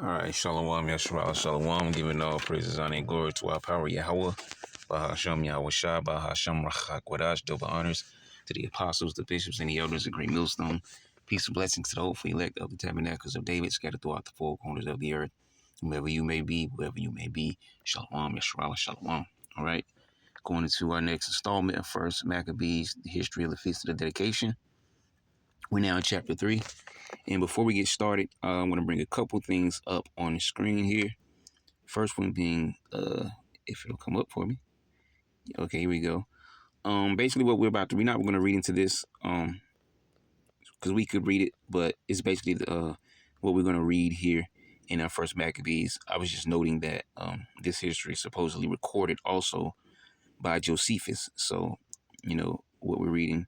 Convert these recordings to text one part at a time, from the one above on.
All right, Shalom, Yashua, Shalom, giving all praises, honor, and glory to our power, Yahweh, Bahasham, Yahweh Shah, Bahasham, Rachak, Wadash, double honors to the apostles, the bishops, and the elders of Great Millstone. Peace and blessings to the hopeful elect of the tabernacles of David, scattered throughout the four corners of the earth. Whomever you may be, whoever you may be, Shalom, Yashua, Shalom. All right, going into our next installment of First Maccabees, the history of the Feast of the Dedication. We're now in chapter 3. And before we get started, I'm going to bring a couple things up on the screen here. First one being, if it'll come up for me. Okay, here we go. Basically what we're not going to read into this, because we could read it, but it's basically what we're going to read here in our First Maccabees. I was just noting that this history is supposedly recorded also by Josephus. So, what we're reading,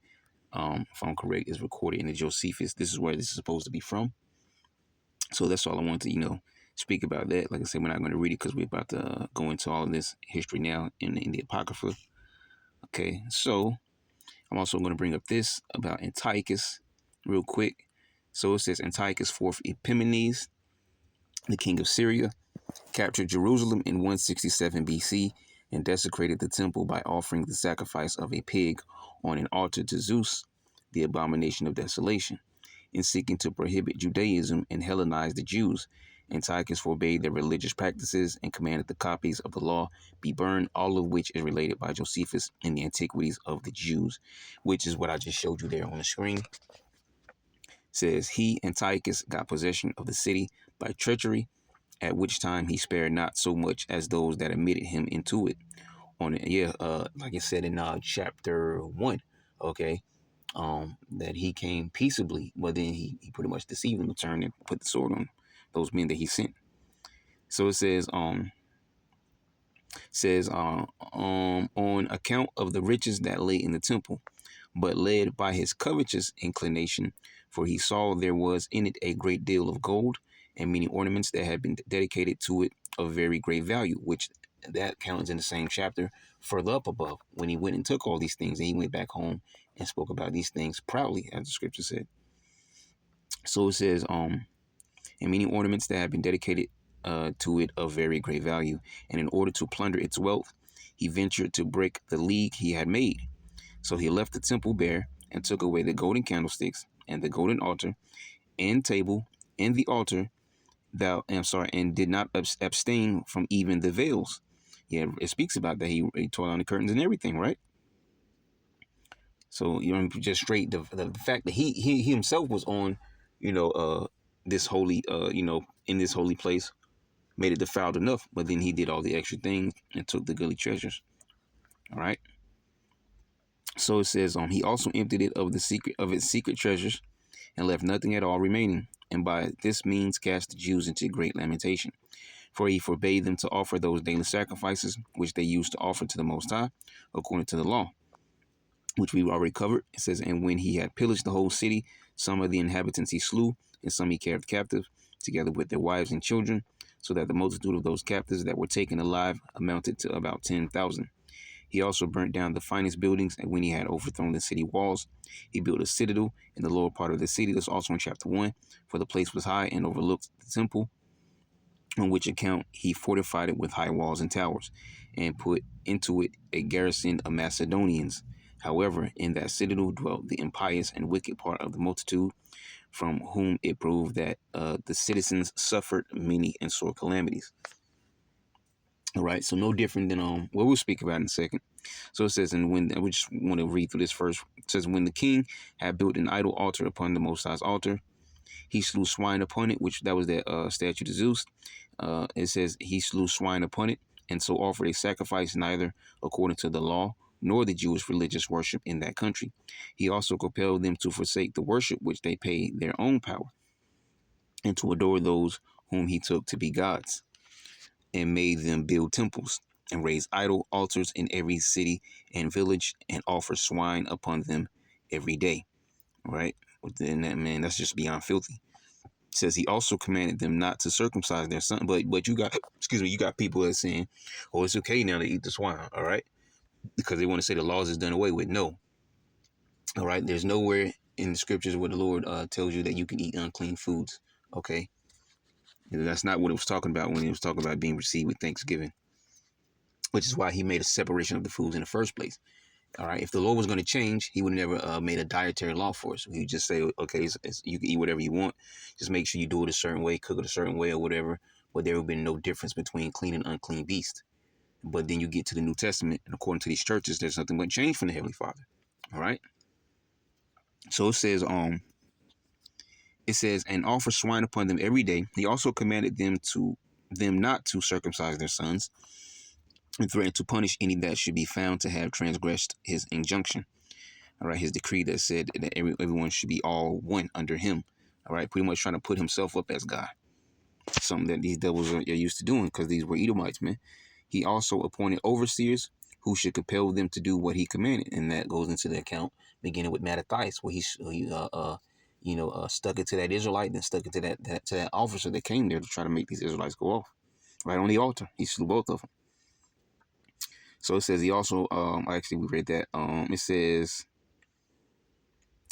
if I'm correct, is recorded in the Josephus. This is where this is supposed to be from. So that's all I want to, speak about that. Like I said, we're not going to read it because we're about to go into all of this history now in the Apocrypha. Okay, so I'm also going to bring up this about Antiochus real quick. So it says Antiochus IV Epimanes, the king of Syria, captured Jerusalem in 167 BC and desecrated the temple by offering the sacrifice of a pig on an altar to Zeus, the abomination of desolation. In seeking to prohibit Judaism and Hellenize the Jews, Antiochus forbade their religious practices and commanded the copies of the law be burned, all of which is related by Josephus in the Antiquities of the Jews, which is what I just showed you there on the screen. It says, he, Antiochus, got possession of the city by treachery, at which time he spared not so much as those that admitted him into it. Like I said in chapter 1, okay, that he came peaceably, but then he pretty much deceived them, turned and put the sword on those men that he sent. So it says on account of the riches that lay in the temple, but led by his covetous inclination, for he saw there was in it a great deal of gold and many ornaments that had been dedicated to it of very great value, which that counts in the same chapter further up above, when he went and took all these things and he went back home and spoke about these things proudly, as the scripture said. So it says, and many ornaments that had been dedicated to it of very great value. And in order to plunder its wealth, he ventured to break the league he had made. So he left the temple bare and took away the golden candlesticks and the golden altar and table and the altar, and did not abstain from even the veils. Yeah, it speaks about that. He tore down the curtains and everything, right? So just straight the fact that he himself was on, this holy, in this holy place, made it defiled enough. But then he did all the extra things and took the goodly treasures. All right. So it says, he also emptied it of its secret treasures, and left nothing at all remaining, and by this means cast the Jews into great lamentation. For he forbade them to offer those daily sacrifices which they used to offer to the Most High, according to the law, which we've already covered. It says, and when he had pillaged the whole city, some of the inhabitants he slew, and some he carried captive, together with their wives and children, so that the multitude of those captives that were taken alive amounted to about 10,000. He also burnt down the finest buildings, and when he had overthrown the city walls, he built a citadel in the lower part of the city. That's also in chapter 1, for the place was high and overlooked the temple, on which account he fortified it with high walls and towers, and put into it a garrison of Macedonians. However, in that citadel dwelt the impious and wicked part of the multitude, from whom it proved that the citizens suffered many and sore calamities. All right, so no different than what we'll speak about in a second. So it says, and when we just want to read through this first. It says, when the king had built an idol altar upon the Most High's altar, he slew swine upon it, which that was that statue to Zeus. It says he slew swine upon it, and so offered a sacrifice neither according to the law nor the Jewish religious worship in that country. He also compelled them to forsake the worship which they paid their own power, and to adore those whom he took to be gods, and made them build temples and raise idol altars in every city and village, and offer swine upon them every day. Right? Within that, man, that's just beyond filthy. It says he also commanded them not to circumcise their son. But you got, you got people that are saying, oh, it's okay now to eat the swine, all right? Because they want to say the laws is done away with. No. All right? There's nowhere in the scriptures where the Lord tells you that you can eat unclean foods, okay? That's not what it was talking about when he was talking about being received with thanksgiving, which is why he made a separation of the foods in the first place. All right. If the law was going to change, he would never made a dietary law for us. He would just say, okay, you can eat whatever you want. Just make sure you do it a certain way, cook it a certain way or whatever. But there would have been no difference between clean and unclean beast. But then you get to the New Testament, and according to these churches, there's nothing but change from the Heavenly Father. All right. So it says, and offer swine upon them every day. He also commanded them not to circumcise their sons, and threatened to punish any that should be found to have transgressed his injunction. All right, his decree that said that everyone should be all one under him. All right, pretty much trying to put himself up as God, something that these devils are used to doing because these were Edomites, man. He also appointed overseers who should compel them to do what he commanded, and that goes into the account beginning with Mattathias, where he stuck it to that Israelite, then stuck it to that officer that came there to try to make these Israelites go off right on the altar. He slew both of them. So it says he also actually we read that it says,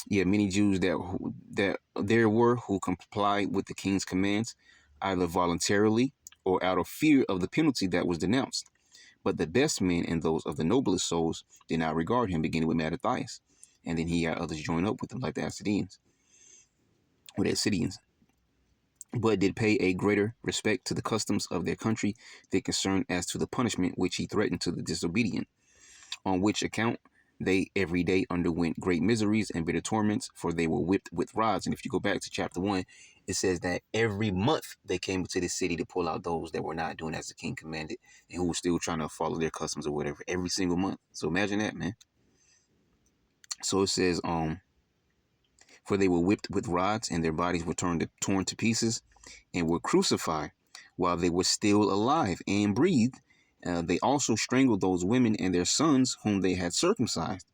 yeah, many Jews that there were who complied with the king's commands, either voluntarily or out of fear of the penalty that was denounced. But the best men and those of the noblest souls did not regard him, beginning with Mattathias. And then he had others join up with him, like the Ascidians, or the Ascidians, but did pay a greater respect to the customs of their country than concerned as to the punishment which he threatened to the disobedient, on which account they every day underwent great miseries and bitter torments, for they were whipped with rods. And if you go back to chapter 1, it says that every month they came to the city to pull out those that were not doing as the king commanded and who were still trying to follow their customs or whatever, every single month. So imagine that, man. So it says, for they were whipped with rods, and their bodies were torn to pieces, and were crucified while they were still alive and breathed. They also strangled those women and their sons whom they had circumcised,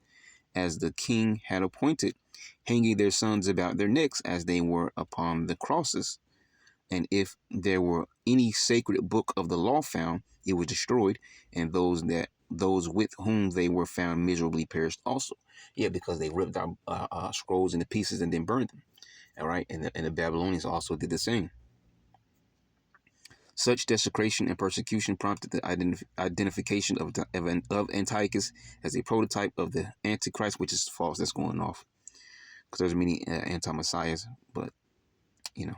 as the king had appointed, hanging their sons about their necks as they were upon the crosses. And if there were any sacred book of the law found, it was destroyed, and those with whom they were found miserably perished also. Yeah, because they ripped our scrolls into pieces and then burned them. All right, and the Babylonians also did the same. Such desecration and persecution prompted the identification of Antiochus as a prototype of the Antichrist, which is false. That's going off because there's many anti-messiahs, but you know.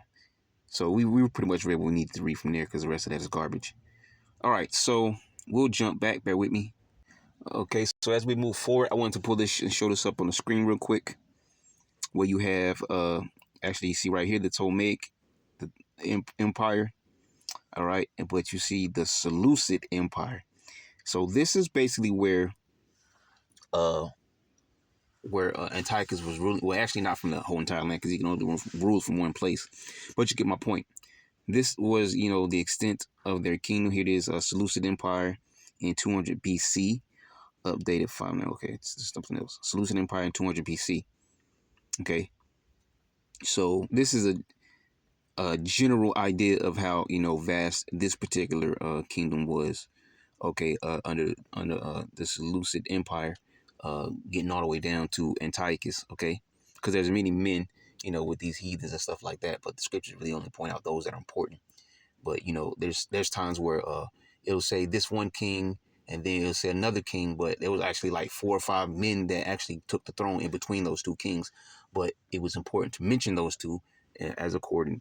So we were pretty much read what we needed to read from there because the rest of that is garbage. All right, so we'll jump back. Bear with me. Okay, so as we move forward, I wanted to pull this and show this up on the screen real quick, where you have actually you see right here the Ptolemaic the Empire. All right, but you see the Seleucid Empire. So this is basically where Antiochus was ruling. Well, actually not from the whole entire land because he can only rule from one place. But you get my point. This was, the extent of their kingdom. Here it is, Seleucid Empire in 200 BC. Updated 5 now. Okay, it's something else. Seleucid Empire in 200 BC. Okay, so this is a general idea of how vast this particular kingdom was. Okay, under the Seleucid Empire, getting all the way down to Antiochus. Okay, because there's many men, with these heathens and stuff like that. But the scriptures really only point out those that are important. But there's times where it'll say this one king, and then it'll say another king, but there was actually like 4 or 5 men that actually took the throne in between those two kings. But it was important to mention those two as according,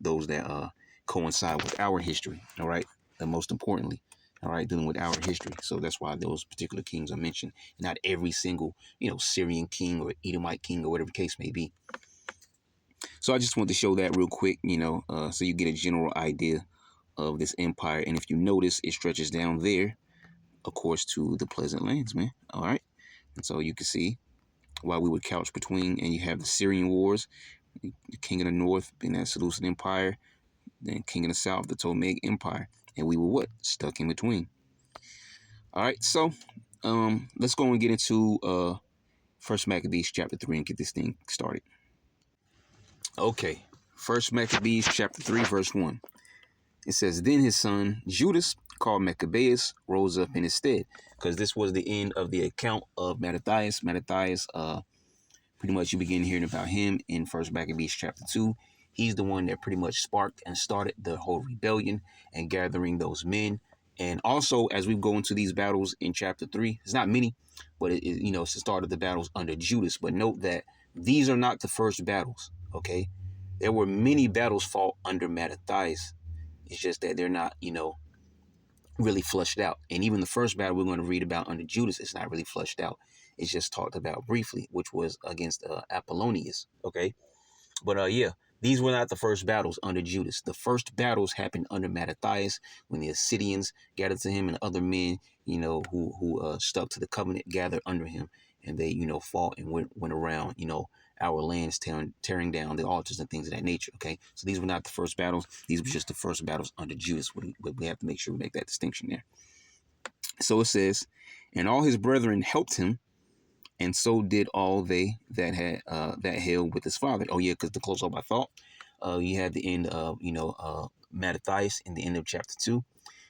those that coincide with our history. All right, and most importantly, all right, dealing with our history. So that's why those particular kings are mentioned, not every single, Syrian king or Edomite king or whatever the case may be. So I just want to show that real quick, so you get a general idea of this empire. And if you notice, it stretches down there, of course, to the Pleasant Lands, man. All right. And so you can see why we would couch between, and you have the Syrian wars, the king of the north being that Seleucid Empire, then king of the south, the Ptolemaic Empire. And we were what? Stuck in between. All right. So let's go and get into First Maccabees chapter 3 and get this thing started. Okay. First Maccabees chapter 3, verse 1. It says, then his son Judas, called Maccabeus, rose up in his stead. Because this was the end of the account of Mattathias. Mattathias, pretty much you begin hearing about him in First Maccabees chapter 2. He's the one that pretty much sparked and started the whole rebellion and gathering those men. And also, as we go into these battles in chapter 3, it's not many, but it's the start of the battles under Judas. But note that these are not the first battles, okay? There were many battles fought under Mattathias. It's just that they're not, really flushed out. And even the first battle we're going to read about under Judas is not really flushed out. It's just talked about briefly, which was against Apollonius, okay? But yeah, these were not the first battles under Judas. The first battles happened under Mattathias when the Assyrians gathered to him and other men, who stuck to the covenant gathered under him, and they, fought and went around, our lands, tearing down the altars and things of that nature. Okay, so these were not the first battles. These were just the first battles under Judas. We have to make sure we make that distinction there. So it says, and all his brethren helped him, and so did all they that had that held with his father. Oh yeah, because to close up, I thought you had the end of Mattathias in the end of chapter 2.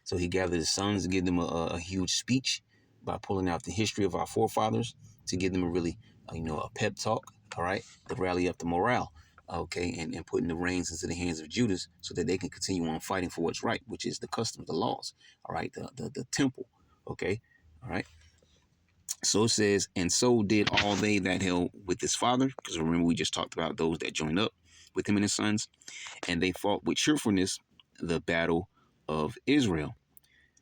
So he gathered his sons to give them a huge speech by pulling out the history of our forefathers to give them a really a pep talk. All right, to rally up the morale. Okay, and putting the reins into the hands of Judas so that they can continue on fighting for what's right, which is the customs, the laws. All right, the temple. Okay, all right. So it says, and so did all they that held with his father, because remember we just talked about those that joined up with him and his sons, and they fought with cheerfulness the battle of Israel.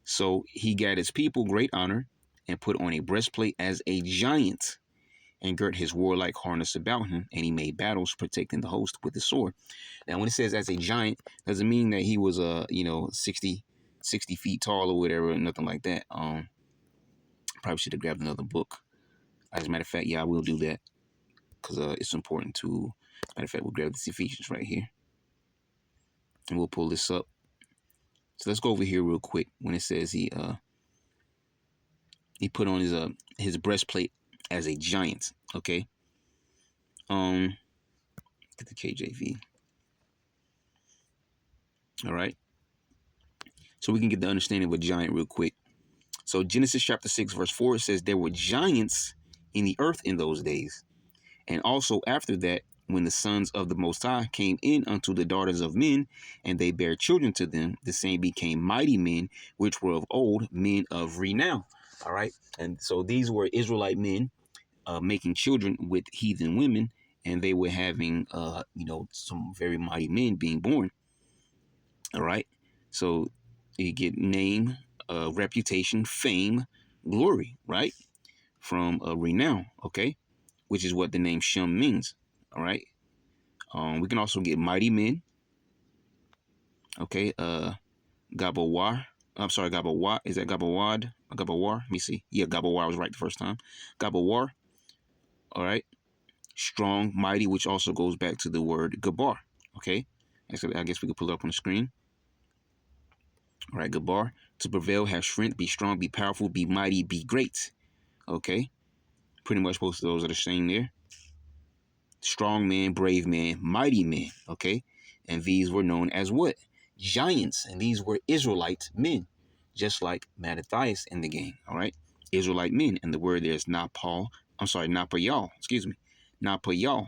So he got his people great honor and put on a breastplate as a giant and girt his warlike harness about him, and he made battles protecting the host with the sword. Now when it says as a giant, doesn't mean that he was 60 feet tall or whatever, nothing like that. Probably should have grabbed another book. As a matter of fact, yeah, I will do that because it's important to. Matter of fact, we'll grab this Ephesians right here, and we'll pull this up. So let's go over here real quick when it says he put on his breastplate as a giant. Okay. Get the KJV. All right. So we can get the understanding of a giant real quick. So Genesis chapter 6 verse 4, it says there were giants in the earth in those days, and also after that, when the sons of the Most High came in unto the daughters of men, and they bare children to them, the same became mighty men, which were of old, men of renown. All right. And so these were Israelite men making children with heathen women, and they were having, some very mighty men being born. All right. So you get name, reputation, fame, glory, right? From renown. Okay. Which is what the name Shem means. All right. We can also get mighty men. Okay. Gabawar. I'm sorry, Gabawar. Is that Gabawad? Gabawar? Let me see. Yeah, Gabawar was right the first time. Gabawar. All right. Strong, mighty, which also goes back to the word Gabar. Okay. I guess we could pull it up on the screen. All right, Gabar. To prevail, have strength, be strong, be powerful, be mighty, be great. Okay. Pretty much both of those are the same there. Strong man, brave man, mighty man. Okay. And these were known as what? Giants. And these were Israelite men, just like Mattathias in the game. All right. Israelite men. And the word there is Napal. I'm sorry, Napayal. Excuse me. Napayal.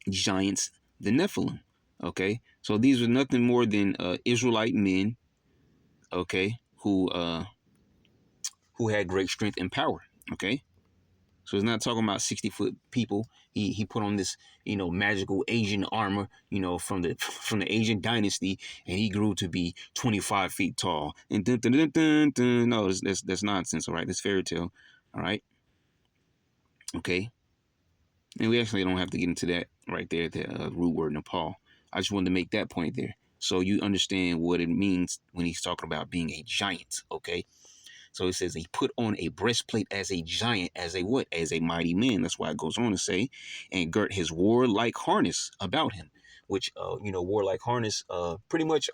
Giants, the Nephilim. Okay. So these were nothing more than Israelite men. Okay. Who had great strength and power. Okay. So it's not talking about 60-foot people. He put on this, magical Asian armor, from the Asian dynasty, and he grew to be 25 feet tall. And no, that's nonsense. All right, that's fairy tale. All right, okay. And we actually don't have to get into that right there, the root word Nepal. I just wanted to make that point there, so you understand what it means when he's talking about being a giant. Okay. So it says he put on a breastplate as a giant, as a what? As a mighty man. That's why it goes on to say, and girt his warlike harness about him, which, warlike harness, pretty much,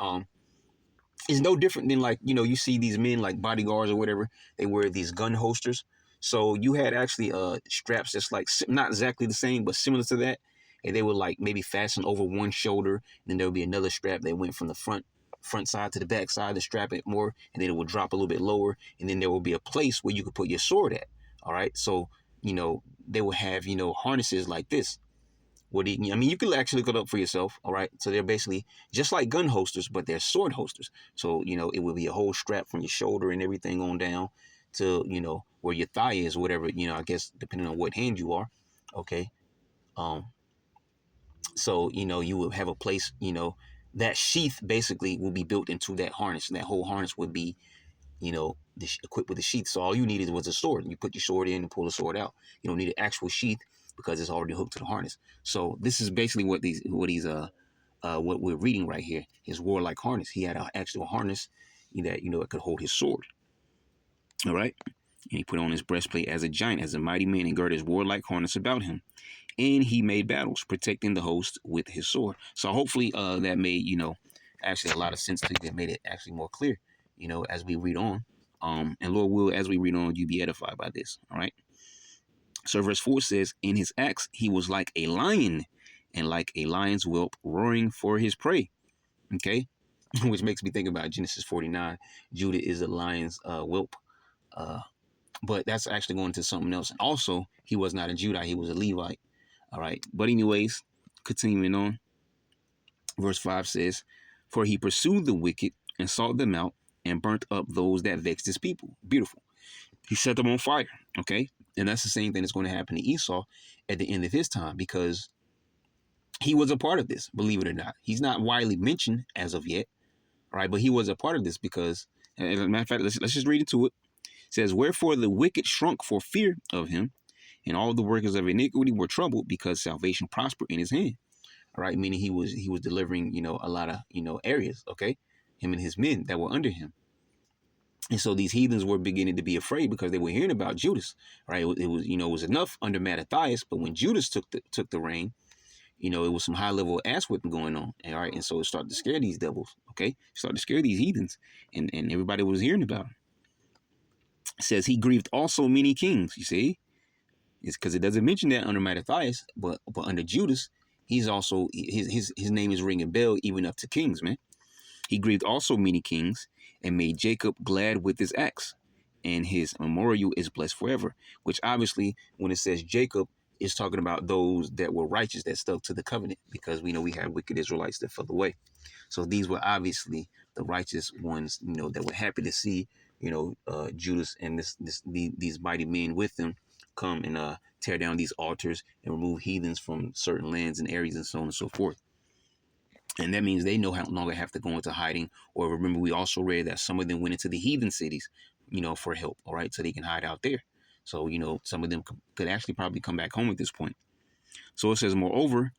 is no different than like, you see these men like bodyguards or whatever. They wear these gun holsters. So you had actually straps that's like not exactly the same, but similar to that. And they would like maybe fasten over one shoulder. And then there would be another strap that went from the front side to the back side to strap it more, and then it will drop a little bit lower, and then there will be a place where you could put your sword at. All right, so they will have harnesses like this, I mean, you could actually look it up for yourself. All right. So they're basically just like gun holsters, but they're sword holsters. So, it would be a whole strap from your shoulder and everything on down to, where your thigh is, whatever, I guess, depending on what hand you are. Okay. Um, so, you would have a place, that sheath basically will be built into that harness. And that whole harness would be, equipped with a sheath. So all you needed was a sword. You put your sword in and pull the sword out. You don't need an actual sheath because it's already hooked to the harness. So this is basically what we're reading right here. His warlike harness. He had an actual harness that it could hold his sword. All right. And he put on his breastplate as a giant, as a mighty man, and girded his warlike harness about him. And he made battles, protecting the host with his sword. So hopefully that made, actually a lot of sense to you. That made it actually more clear, as we read on. And Lord will, as we read on, you be edified by this. All right. So verse 4 says, in his acts, he was like a lion, and like a lion's whelp roaring for his prey. Okay. Which makes me think about Genesis 49. Judah is a lion's whelp. But that's actually going to something else. And also, he was not a Judite. He was a Levite. All right. But anyways, continuing on. Verse 5 says, for he pursued the wicked and sought them out and burnt up those that vexed his people. Beautiful. He set them on fire. Okay. And that's the same thing that's going to happen to Esau at the end of his time, because he was a part of this, believe it or not. He's not widely mentioned as of yet. All right. But he was a part of this because, as a matter of fact, let's just read into it. It says, wherefore the wicked shrunk for fear of him, and all the workers of iniquity were troubled, because salvation prospered in his hand. All right, meaning he was delivering, a lot of, areas, okay? Him and his men that were under him. And so these heathens were beginning to be afraid because they were hearing about Judas, right? It was, it was enough under Mattathias, but when Judas took the reign, it was some high level ass whipping going on. All right, and so it started to scare these devils, okay? It started to scare these heathens, and everybody was hearing about him. It says he grieved also many kings, you see? It's because it doesn't mention that under Mattathias, but under Judas, he's also, his name is ringing bell even up to kings, man. He grieved also many kings and made Jacob glad with his acts, and his memorial is blessed forever. Which obviously, when it says Jacob, is talking about those that were righteous, that stuck to the covenant, because we know we had wicked Israelites that fell away. So these were obviously the righteous ones, that were happy to see, Judas and these mighty men with them come and tear down these altars and remove heathens from certain lands and areas and so on and so forth. And that means they no longer have to go into hiding. Or remember, we also read that some of them went into the heathen cities, for help. All right. So they can hide out there. So, some of them could actually probably come back home at this point. So it says, moreover,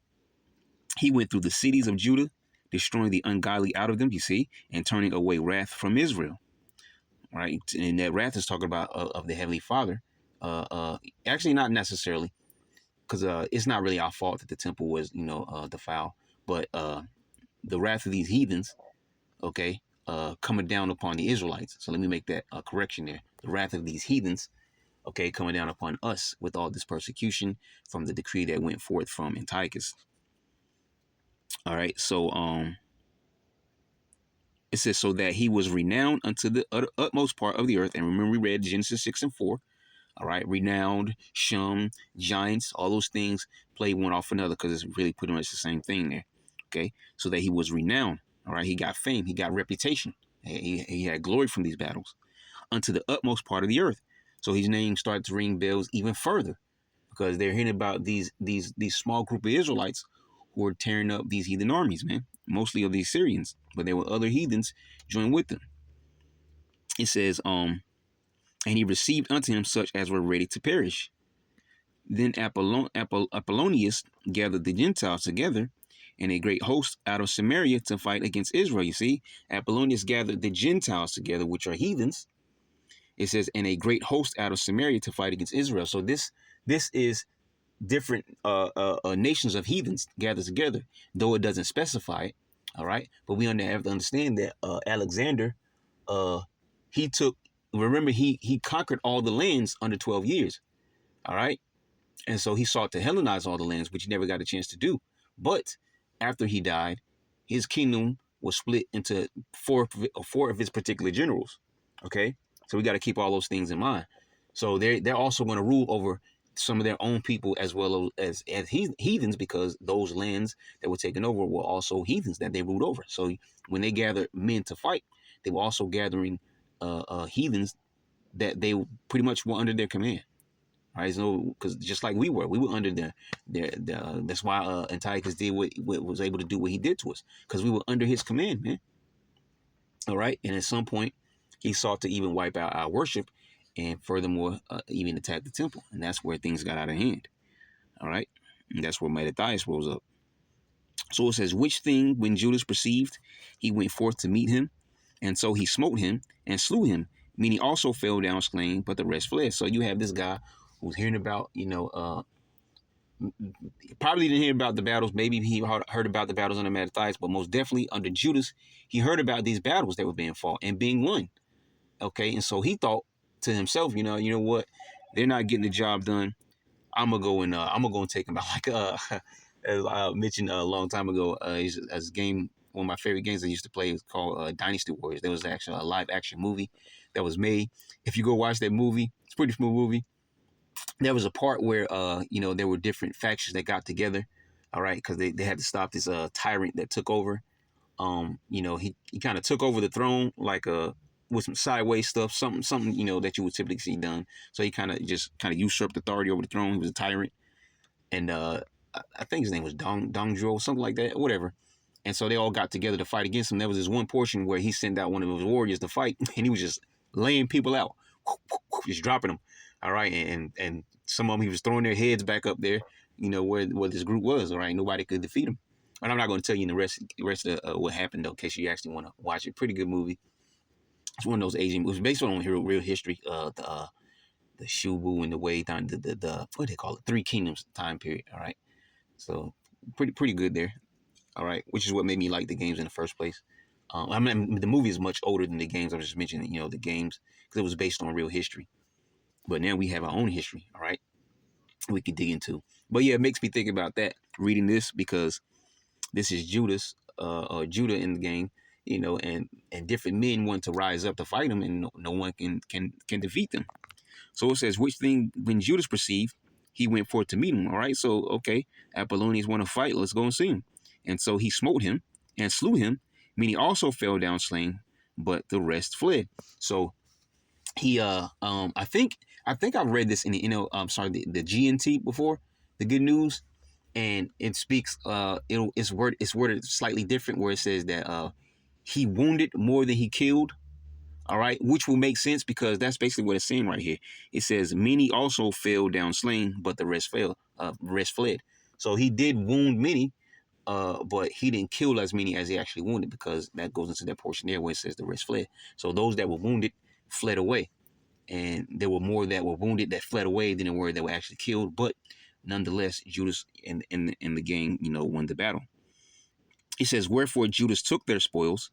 he went through the cities of Judah, destroying the ungodly out of them, you see, and turning away wrath from Israel. All right. And that wrath is talking about of the Heavenly Father. Actually, not necessarily, because it's not really our fault that the temple was, defiled, but the wrath of these heathens, okay, coming down upon the Israelites. So let me make that correction there. The wrath of these heathens, okay, coming down upon us with all this persecution from the decree that went forth from Antiochus. All right, so it says, so that he was renowned unto the utmost part of the earth. And remember, we read Genesis 6 and 4. All right, renowned, Shum, giants, all those things play one off another because it's really pretty much the same thing there. Okay, so that he was renowned. All right, he got fame, he got reputation, he had glory from these battles unto the utmost part of the earth. So his name started to ring bells even further because they're hearing about these small group of Israelites who were tearing up these heathen armies, man, mostly of the Assyrians, but there were other heathens joined with them. It says, and he received unto him such as were ready to perish. Then Apollonius gathered the Gentiles together and a great host out of Samaria to fight against Israel. You see, Apollonius gathered the Gentiles together, which are heathens. It says, and a great host out of Samaria to fight against Israel. So this is different nations of heathens gathered together, though it doesn't specify it. All right, but we have to understand that Alexander, he took. Remember, he conquered all the lands under 12 years. All right. And so he sought to Hellenize all the lands, which he never got a chance to do. But after he died, his kingdom was split into four of his particular generals. Okay. So we got to keep all those things in mind. So they're also going to rule over some of their own people as well as heathens, because those lands that were taken over were also heathens that they ruled over. So when they gathered men to fight, they were also gathering heathens that they pretty much were under their command. Right, so because just like we were under their that's why Antiochus did what was able to do what he did to us, because we were under his command, man. All right, and at some point, he sought to even wipe out our worship, and furthermore, even attack the temple, and that's where things got out of hand. All right, and that's where Mattathias rose up. So it says, which thing when Judas perceived, he went forth to meet him, and so he smote him and slew him. Meaning also fell down slain, but the rest fled. So you have this guy who's hearing about, probably didn't hear about the battles. Maybe he heard about the battles under Mattathias, but most definitely under Judas, he heard about these battles that were being fought and being won. Okay, and so he thought to himself, you know what? They're not getting the job done. I'm gonna go and take them out. Like as I mentioned a long time ago, as a game, one of my favorite games I used to play was called Dynasty Warriors. There was actually a live action movie that was made. If you go watch that movie, it's a pretty smooth movie. There was a part where there were different factions that got together, all right, because they had to stop this tyrant that took over. He kind of took over the throne like with some sideways stuff, something that you would typically see done. So he kind of usurped authority over the throne. He was a tyrant, and I think his name was Dongzhuo, something like that, whatever. And so they all got together to fight against him. There was this one portion where he sent out one of his warriors to fight, and he was just laying people out, just dropping them. All right, and some of them he was throwing their heads back up there, where this group was. All right, nobody could defeat him. And I'm not going to tell you the rest of what happened though, in case you actually want to watch it. Pretty good movie. It's one of those Asian movies based on real history. The Shubu and the Wei time, the what do they call it? Three Kingdoms time period. All right, so pretty good there. All right, which is what made me like the games in the first place. I mean, the movie is much older than the games. I was just mentioning, the games, because it was based on real history. But now we have our own history. All right, we can dig into. But yeah, it makes me think about that reading this, because this is Judas, Judah in the game, and different men want to rise up to fight him, and no one can defeat them. So it says, which thing when Judas perceived, he went forth to meet him. All right, so okay, Apollonius want to fight. Let's go and see him. And so he smote him and slew him. Meaning also fell down slain, but the rest fled. So he I think I've read this in the GNT before, the Good News, and it speaks it's worded slightly different, where it says that he wounded more than he killed. All right, which will make sense, because that's basically what it's saying right here. It says many also fell down slain, but the rest fled. So he did wound many, but he didn't kill as many as he actually wounded, because that goes into that portion there where it says the rest fled. So those that were wounded fled away, and there were more that were wounded that fled away than there were that were actually killed. But nonetheless, Judas in the game, won the battle. He says, wherefore Judas took their spoils,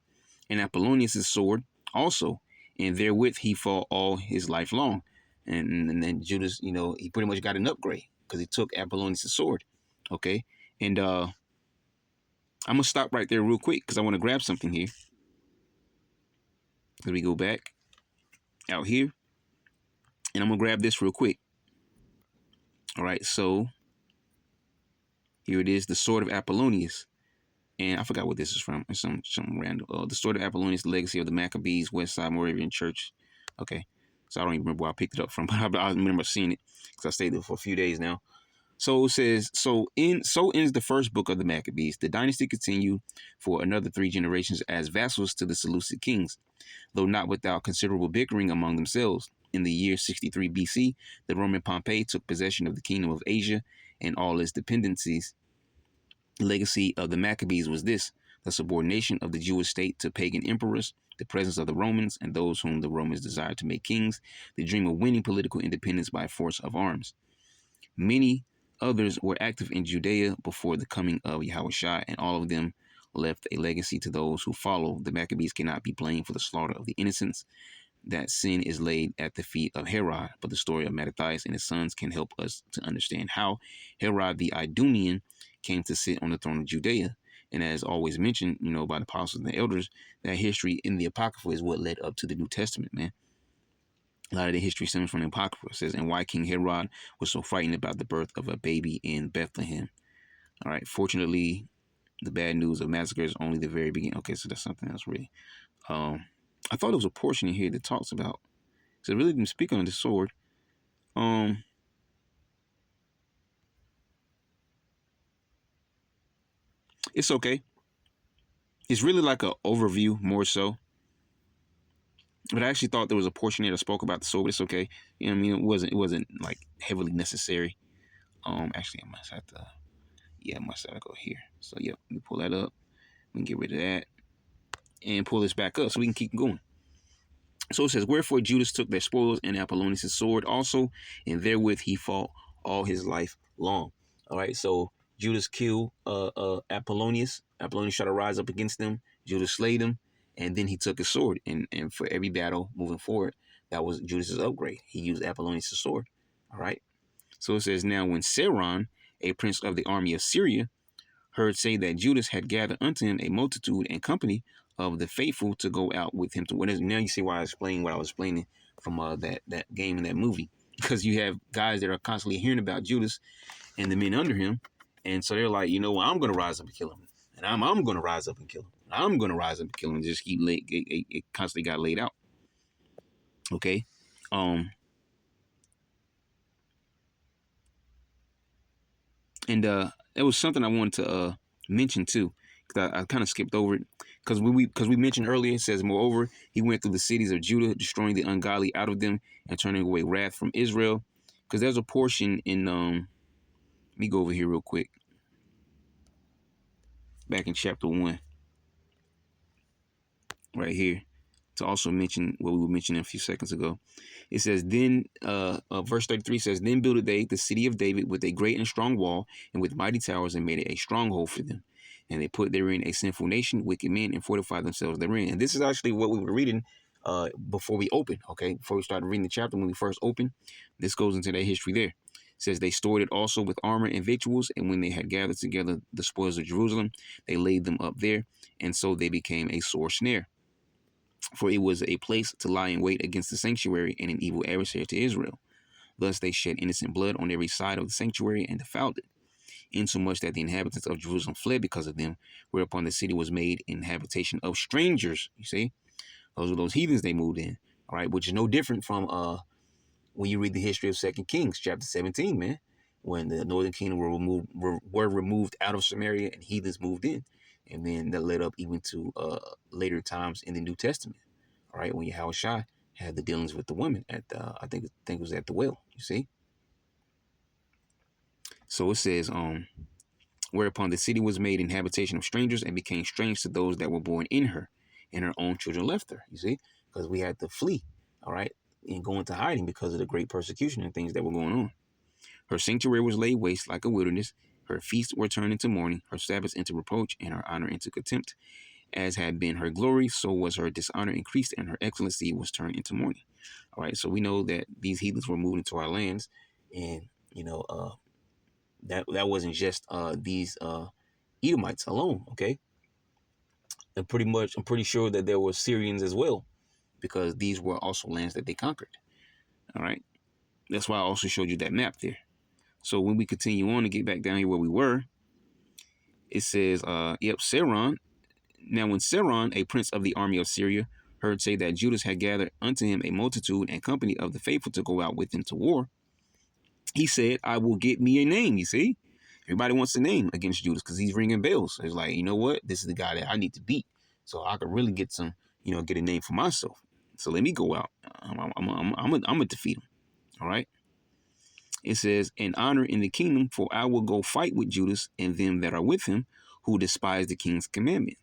and Apollonius' sword also, and therewith he fought all his life long. And then Judas, he pretty much got an upgrade, because he took Apollonius' sword. Okay, and I'm gonna stop right there real quick, because I want to grab something here. As we go back out here, and I'm gonna grab this real quick. All right, so here it is, the sword of Apollonius. And I forgot what this is from. It's some random. The Sword of Apollonius, the legacy of the Maccabees, West Side Moravian Church. Okay, so I don't even remember where I picked it up from, but I remember seeing it, because I stayed there for a few days now. So it says, so ends the first book of the Maccabees. The dynasty continued for another 3 generations as vassals to the Seleucid kings, though not without considerable bickering among themselves. In the year 63 BC, the Roman Pompey took possession of the kingdom of Asia and all its dependencies. The legacy of the Maccabees was this: the subordination of the Jewish state to pagan emperors, the presence of the Romans and those whom the Romans desired to make kings, the dream of winning political independence by force of arms. Many others were active in Judea before the coming of Yahushua, and all of them left a legacy to those who follow. The Maccabees cannot be blamed for the slaughter of the innocents. That sin is laid at the feet of Herod, but the story of Mattathias and his sons can help us to understand how Herod the Idumean came to sit on the throne of Judea. And as always mentioned, by the apostles and the elders, that history in the Apocrypha is what led up to the New Testament, man. A lot of the history stems from the Apocrypha. It says, and why King Herod was so frightened about the birth of a baby in Bethlehem. All right. Fortunately, the bad news of massacre is only the very beginning. Okay, so that's something else, really. I thought there was a portion in here that talks about, so it really didn't speak on the sword. It's okay. It's really like an overview more so. But I actually thought there was a portion there that spoke about the sword, but it's okay. You know what I mean? It wasn't like heavily necessary. Actually I must have to, I must have to go here. So yeah, let me pull that up. We can get rid of that and pull this back up so we can keep going. So it says, wherefore Judas took their spoils and Apollonius' sword also, and therewith he fought all his life long. All right, so Judas killed Apollonius. Apollonius tried to rise up against them. Judas slayed him, and then he took his sword. And for every battle moving forward, that was Judas's upgrade. He used Apollonius' sword. All right. So it says, now when Seron, a prince of the army of Syria, heard say that Judas had gathered unto him a multitude and company of the faithful to go out with him to what is. Now you see why I explained what I was explaining from that game and that movie, because you have guys that are constantly hearing about Judas and the men under him, and so they're like, you know what, I'm going to rise up and kill him, and I'm going to rise up and kill him, I'm going to rise up and kill him, and just keep it constantly got laid out. Okay, and it was something I wanted to mention too, because I kind of skipped over it, because we mentioned earlier, it says, moreover, he went through the cities of Judah, destroying the ungodly out of them and turning away wrath from Israel. Because there's a portion in let me go over here real quick, back in chapter 1, right here, to also mention what we were mentioning a few seconds ago. It says, then, verse 33 says, then builded they the city of David with a great and strong wall, and with mighty towers, and made it a stronghold for them. And they put therein a sinful nation, wicked men, and fortified themselves therein. And this is actually what we were reading before we opened, okay? Before we started reading the chapter, when we first opened, this goes into that history there. It says, they stored it also with armor and victuals, and when they had gathered together the spoils of Jerusalem, they laid them up there, and so they became a sore snare. For it was a place to lie in wait against the sanctuary, and an evil adversary to Israel. Thus they shed innocent blood on every side of the sanctuary and defiled it, insomuch that the inhabitants of Jerusalem fled because of them, whereupon the city was made in habitation of strangers. You see, those were those heathens they moved in. All right, which is no different from when you read the history of 2 Kings chapter 17, man, when the northern kingdom were removed out of Samaria and heathens moved in. And then that led up even to later times in the New Testament. All right, when Yahushua had the dealings with the women at I think it was at the well. You see. So it says, whereupon the city was made in habitation of strangers and became strange to those that were born in her, and her own children left her. You see, because we had to flee. All right, and go into hiding because of the great persecution and things that were going on. Her sanctuary was laid waste like a wilderness. Her feasts were turned into mourning, her Sabbaths into reproach, and her honor into contempt. As had been her glory, so was her dishonor increased, and her excellency was turned into mourning. All right, so we know that these heathens were moved into our lands, and you know that wasn't just these Edomites alone. Okay, and I'm pretty sure that there were Syrians as well, because these were also lands that they conquered. All right, that's why I also showed you that map there. So when we continue on to get back down here where we were, it says, Seron. Now when Seron, a prince of the army of Syria, heard say that Judas had gathered unto him a multitude and company of the faithful to go out with him to war, he said, I will get me a name. You see, everybody wants a name against Judas because he's ringing bells. It's like, you know what? This is the guy that I need to beat, so I could really get some, get a name for myself. So let me go out. I'm gonna defeat him. All right. It says, and honor in the kingdom, for I will go fight with Judas and them that are with him, who despise the king's commandment.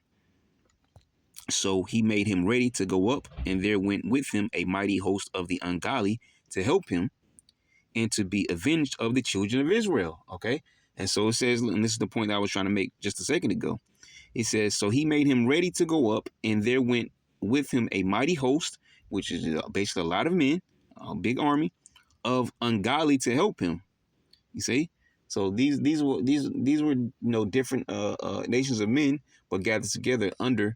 So he made him ready to go up, and there went with him a mighty host of the ungodly to help him and to be avenged of the children of Israel. Okay. And so it says, and this is the point that I was trying to make just a second ago. It says, so he made him ready to go up, and there went with him a mighty host, which is basically a lot of men, a big army of ungodly to help him. You see, so these were different nations of men, but gathered together under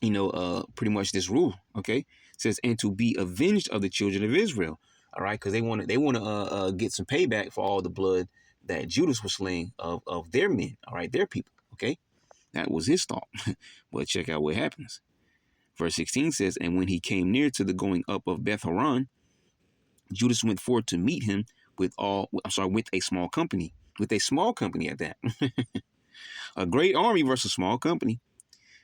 pretty much this rule. Okay, it says, and to be avenged of the children of Israel. All right, because they want to get some payback for all the blood that Judas was slaying of their men. All right, their people. Okay, that was his thought. But check out what happens. Verse 16 says, and when he came near to the going up of Beth Horon, Judas went forth to meet him with a small company. With a small company at that. A great army versus a small company,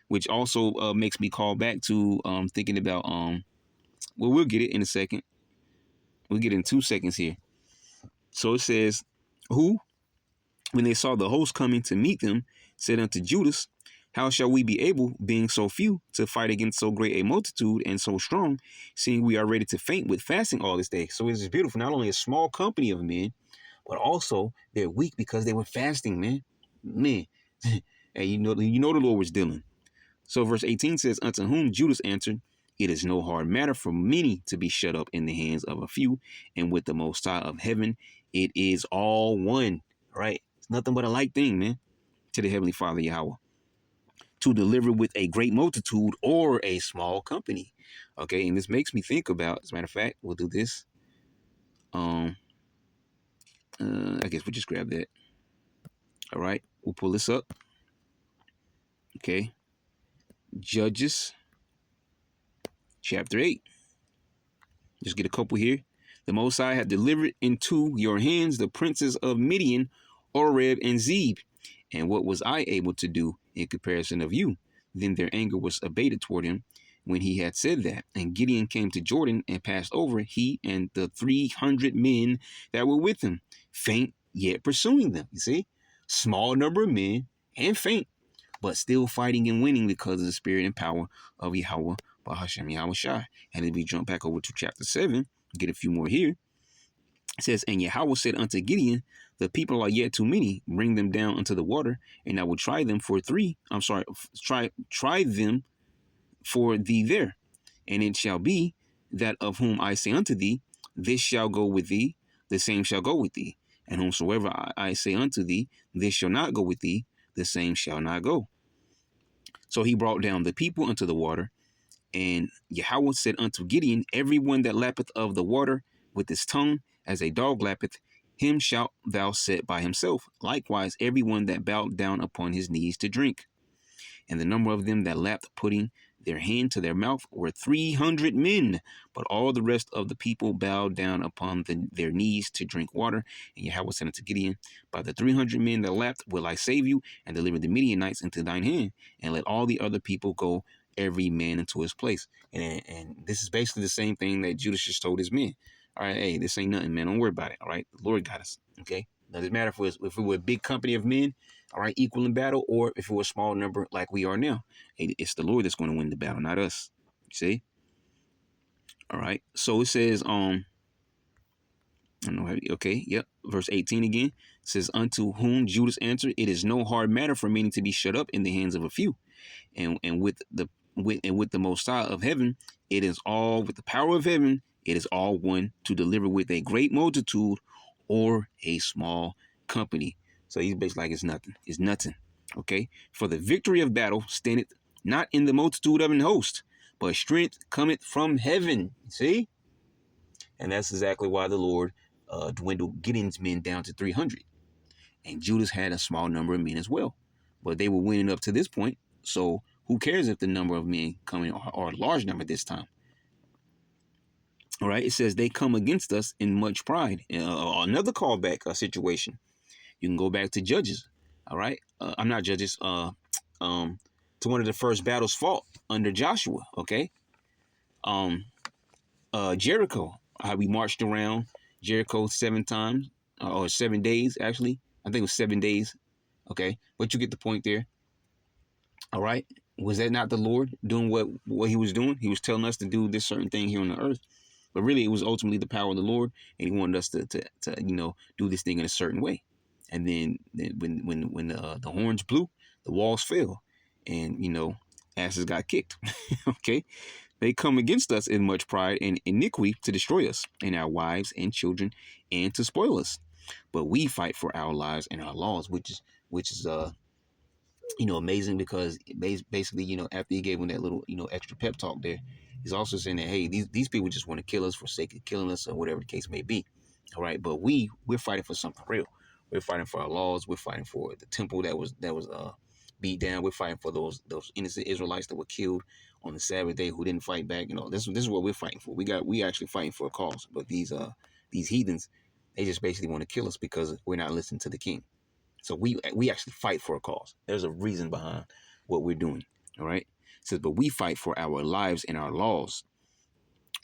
which also makes me call back to thinking about well, we'll get it in a second. We'll get it in 2 seconds here. So it says, who, when they saw the host coming to meet them, said unto Judas, how shall we be able, being so few, to fight against so great a multitude and so strong, seeing we are ready to faint with fasting all this day? So it's beautiful. Not only a small company of men, but also they're weak because they were fasting, man. Man. And you know the Lord was dealing. So verse 18 says, unto whom Judas answered, it is no hard matter for many to be shut up in the hands of a few, and with the Most High of heaven, it is all one. Right? It's nothing but a like thing, man, to the Heavenly Father Yahweh, to deliver with a great multitude or a small company. Okay, and this makes me think about, as a matter of fact, we'll do this. I guess we'll just grab that. All right, we'll pull this up. Okay, Judges chapter 8. Just get a couple here. The Most High had delivered into your hands the princes of Midian, Oreb, and Zeb. And what was I able to do in comparison of you? Then their anger was abated toward him when he had said that. And Gideon came to Jordan and passed over, he and the 300 men that were with him, faint yet pursuing them. You see, small number of men and faint, but still fighting and winning because of the spirit and power of Yahweh, Bahashem Yahweh Shai. And if we jump back over to chapter 7, get a few more here. It says, and Yahweh said unto Gideon, the people are yet too many, bring them down unto the water, and I will try them for try them for thee there. And it shall be that of whom I say unto thee, this shall go with thee, the same shall go with thee. And whomsoever I say unto thee, this shall not go with thee, the same shall not go. So he brought down the people unto the water, and Yahweh said unto Gideon, every one that lappeth of the water with his tongue, as a dog lappeth, him shalt thou set by himself. Likewise, every one that bowed down upon his knees to drink. And the number of them that lapped, putting their hand to their mouth, were 300 men. But all the rest of the people bowed down upon their knees to drink water. And Yahweh said unto Gideon, by the 300 men that lapped will I save you, and deliver the Midianites into thine hand, and let all the other people go, every man into his place. And this is basically the same thing that Judas just told his men. All right, hey, this ain't nothing, man. Don't worry about it. All right, the Lord got us. Okay, doesn't matter if we were a big company of men, all right, equal in battle, or if it was a small number like we are now. Hey, it's the Lord that's going to win the battle, not us. See? All right. So it says, I don't know. Okay, yep. Verse 18 again. It says, unto whom Judas answered, it is no hard matter for many to be shut up in the hands of a few, and with the Most High of heaven, it is all with the power of heaven. It is all one to deliver with a great multitude or a small company. So he's basically like, it's nothing. It's nothing. Okay. For the victory of battle standeth not in the multitude of an host, but strength cometh from heaven. See? And that's exactly why the Lord dwindled Gideon's men down to 300. And Judas had a small number of men as well. But they were winning up to this point. So who cares if the number of men coming are a large number this time? All right, it says they come against us in much pride. Another callback situation. You can go back to Judges. All right, I'm not Judges. To one of the first battles fought under Joshua. Okay, Jericho. How we marched around Jericho 7 times or 7 days actually. I think it was 7 days. Okay, but you get the point there. All right, was that not the Lord doing what he was doing? He was telling us to do this certain thing here on the earth. But really, it was ultimately the power of the Lord, and he wanted us to do this thing in a certain way. And then when the horns blew, the walls fell, and asses got kicked. Okay, they come against us in much pride and iniquity to destroy us and our wives and children and to spoil us. But we fight for our lives and our laws, which is amazing, because basically after he gave him that little extra pep talk there, He's also saying that, hey, these people just want to kill us for sake of killing us or whatever the case may be. All right. But we're fighting for something real. We're fighting for our laws. We're fighting for the temple that was beat down. We're fighting for those innocent Israelites that were killed on the Sabbath day who didn't fight back. You know, this is what we're fighting for. We actually fighting for a cause. But these heathens, they just basically want to kill us because we're not listening to the king. So we actually fight for a cause. There's a reason behind what we're doing. All right. It says, but we fight for our lives and our laws.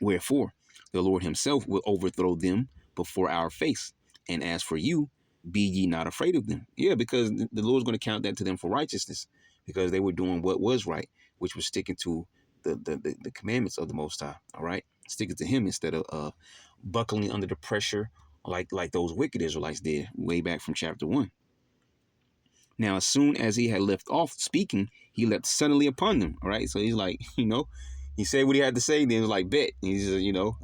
Wherefore, the Lord himself will overthrow them before our face. And as for you, be ye not afraid of them. Yeah, because the Lord's going to count that to them for righteousness, because they were doing what was right, which was sticking to the commandments of the Most High. All right, sticking to Him instead of buckling under the pressure like those wicked Israelites did way back from chapter 1. Now, as soon as he had left off speaking, he leapt suddenly upon them. All right, so he's like, he said what he had to say. Then he was like, bet. And he said,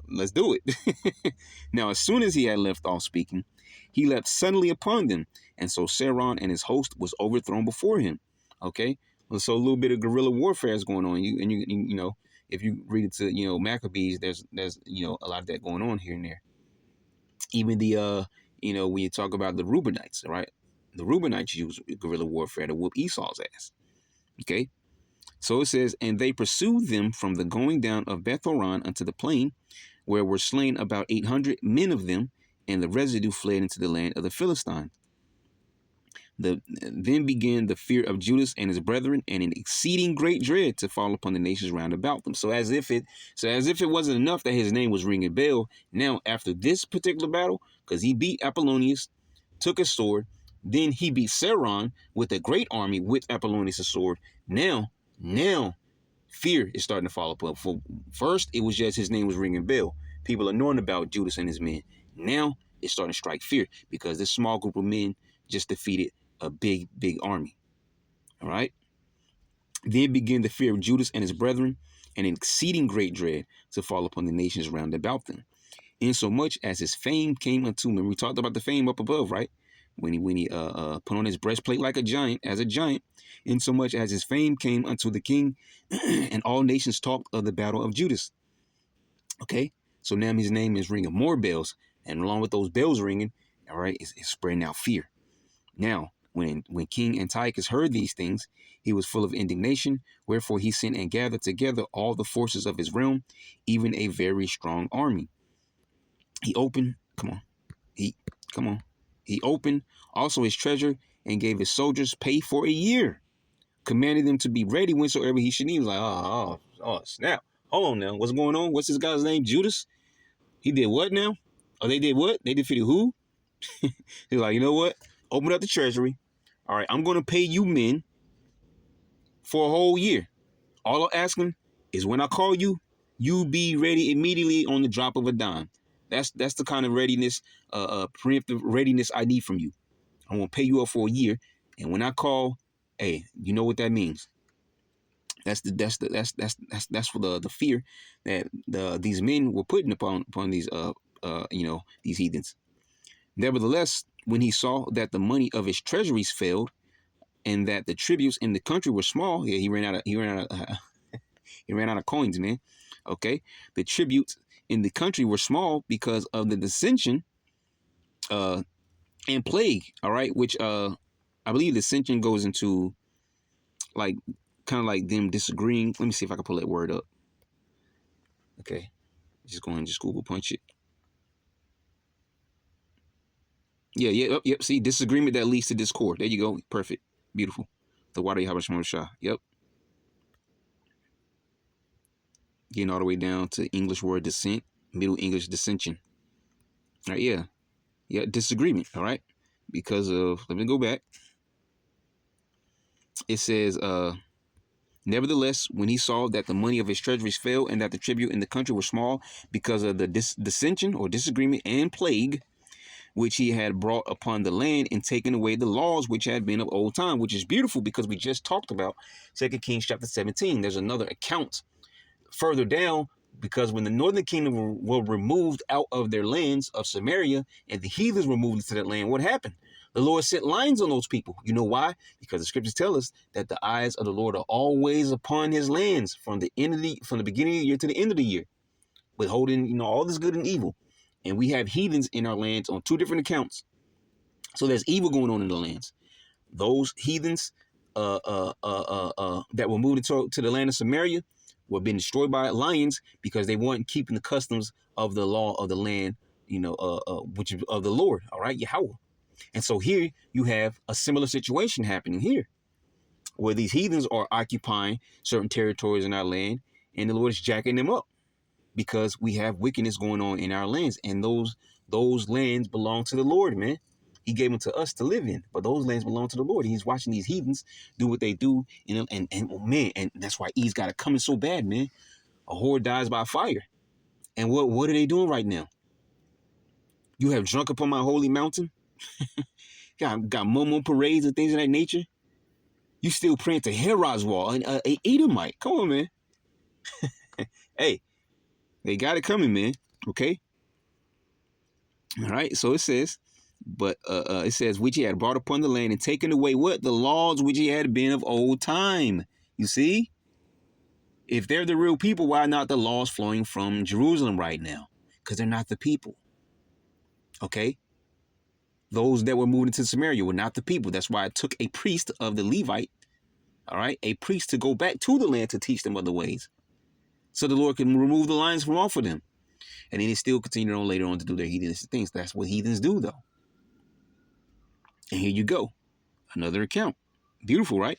let's do it. Now, as soon as he had left off speaking, he leapt suddenly upon them. And so Seron and his host was overthrown before him. Okay, so a little bit of guerrilla warfare is going on. You if you read it to Maccabees, there's a lot of that going on here and there. Even the when you talk about the Reubenites, right? The Reubenites used guerrilla warfare to whoop Esau's ass. Okay, so it says, and they pursued them from the going down of Beth-horon unto the plain, where were slain about 800 men of them, and the residue fled into the land of the Philistines. Then began the fear of Judas and his brethren, and an exceeding great dread to fall upon the nations round about them. So as if it wasn't enough that his name was ringing a bell, now after this particular battle, because he beat Apollonius, took a sword, then he beat Seron with a great army with Apollonius' sword. Now fear is starting to fall upon. For first, it was just his name was ringing bell. People are knowing about Judas and his men. Now it's starting to strike fear because this small group of men just defeated a big army. All right. Then began the fear of Judas and his brethren, and an exceeding great dread to fall upon the nations round about them. Insomuch as his fame came unto him. We talked about the fame up above, right? When he put on his breastplate like a giant, insomuch as his fame came unto the king, and all nations talked of the battle of Judas. Okay, so now his name is ringing more bells, and along with those bells ringing, all right, it's spreading out fear. Now, when King Antiochus heard these things, he was full of indignation, wherefore he sent and gathered together all the forces of his realm, even a very strong army. He opened also his treasure, and gave his soldiers pay for a year, commanding them to be ready whensoever he should need. He was like, oh, snap. Hold on now. What's going on? What's this guy's name? Judas? He did what now? Oh, they did what? They defeated who? He's like, you know what? Open up the treasury. All right, I'm going to pay you men for a whole year. All I'm asking is when I call you, you be ready immediately on the drop of a dime. That's the kind of readiness, preemptive readiness I need from you. I'm gonna pay you up for a year, and when I call, hey, you know what that means. That's for the fear that these men were putting upon these these heathens. Nevertheless, when he saw that the money of his treasuries failed, and that the tributes in the country were small, he ran out of coins, man. Okay, the tributes in the country were small because of the dissension and plague. All right, which I believe dissension goes into like kind of like them disagreeing. Let me see if I can pull that word up. Okay, just go ahead and just Google punch it. Yep. See, disagreement that leads to discord. There you go. Perfect. Beautiful. The water Yahweh Shah. Yep. Getting all the way down to English word dissent, Middle English dissension. All right, yeah, disagreement. All right, because of, let me go back. It says, nevertheless, when he saw that the money of his treasuries fell, and that the tribute in the country were small because of the dissension or disagreement and plague, which he had brought upon the land, and taken away the laws which had been of old time, which is beautiful because we just talked about 2 Kings chapter 17. There's another account further down, because when the northern kingdom were removed out of their lands of Samaria, and the heathens were moved into that land, what happened? The Lord sent lions on those people. You know why? Because the scriptures tell us that the eyes of the Lord are always upon his lands from the beginning of the year to the end of the year, withholding, all this good and evil. And we have heathens in our lands on two different accounts. So there's evil going on in the lands. Those heathens that were moved to the land of Samaria were being destroyed by lions because they weren't keeping the customs of the law of the land, which is of the Lord, all right, Yahweh. And so here you have a similar situation happening here, where these heathens are occupying certain territories in our land, and the Lord is jacking them up because we have wickedness going on in our lands, and those lands belong to the Lord, man. He gave them to us to live in, but those lands belong to the Lord. He's watching these heathens do what they do, and that's why Eve's got it coming so bad, man. A whore dies by fire, and what are they doing right now? You have drunk upon my holy mountain. got mumu parades and things of that nature. You still praying to Herod's wall, an Edomite. Come on, man. Hey, they got it coming, man. Okay. All right. So it says, but it says, which he had brought upon the land and taken away what? The laws which he had been of old time. You see? If they're the real people, why not the laws flowing from Jerusalem right now? Because they're not the people. Okay? Those that were moved into Samaria were not the people. That's why it took a priest of the Levite, all right, a priest to go back to the land to teach them other ways, so the Lord can remove the lions from off of them. And then they still continued on later on to do their heathenish things. That's what heathens do, though. And here you go. Another account. Beautiful, right?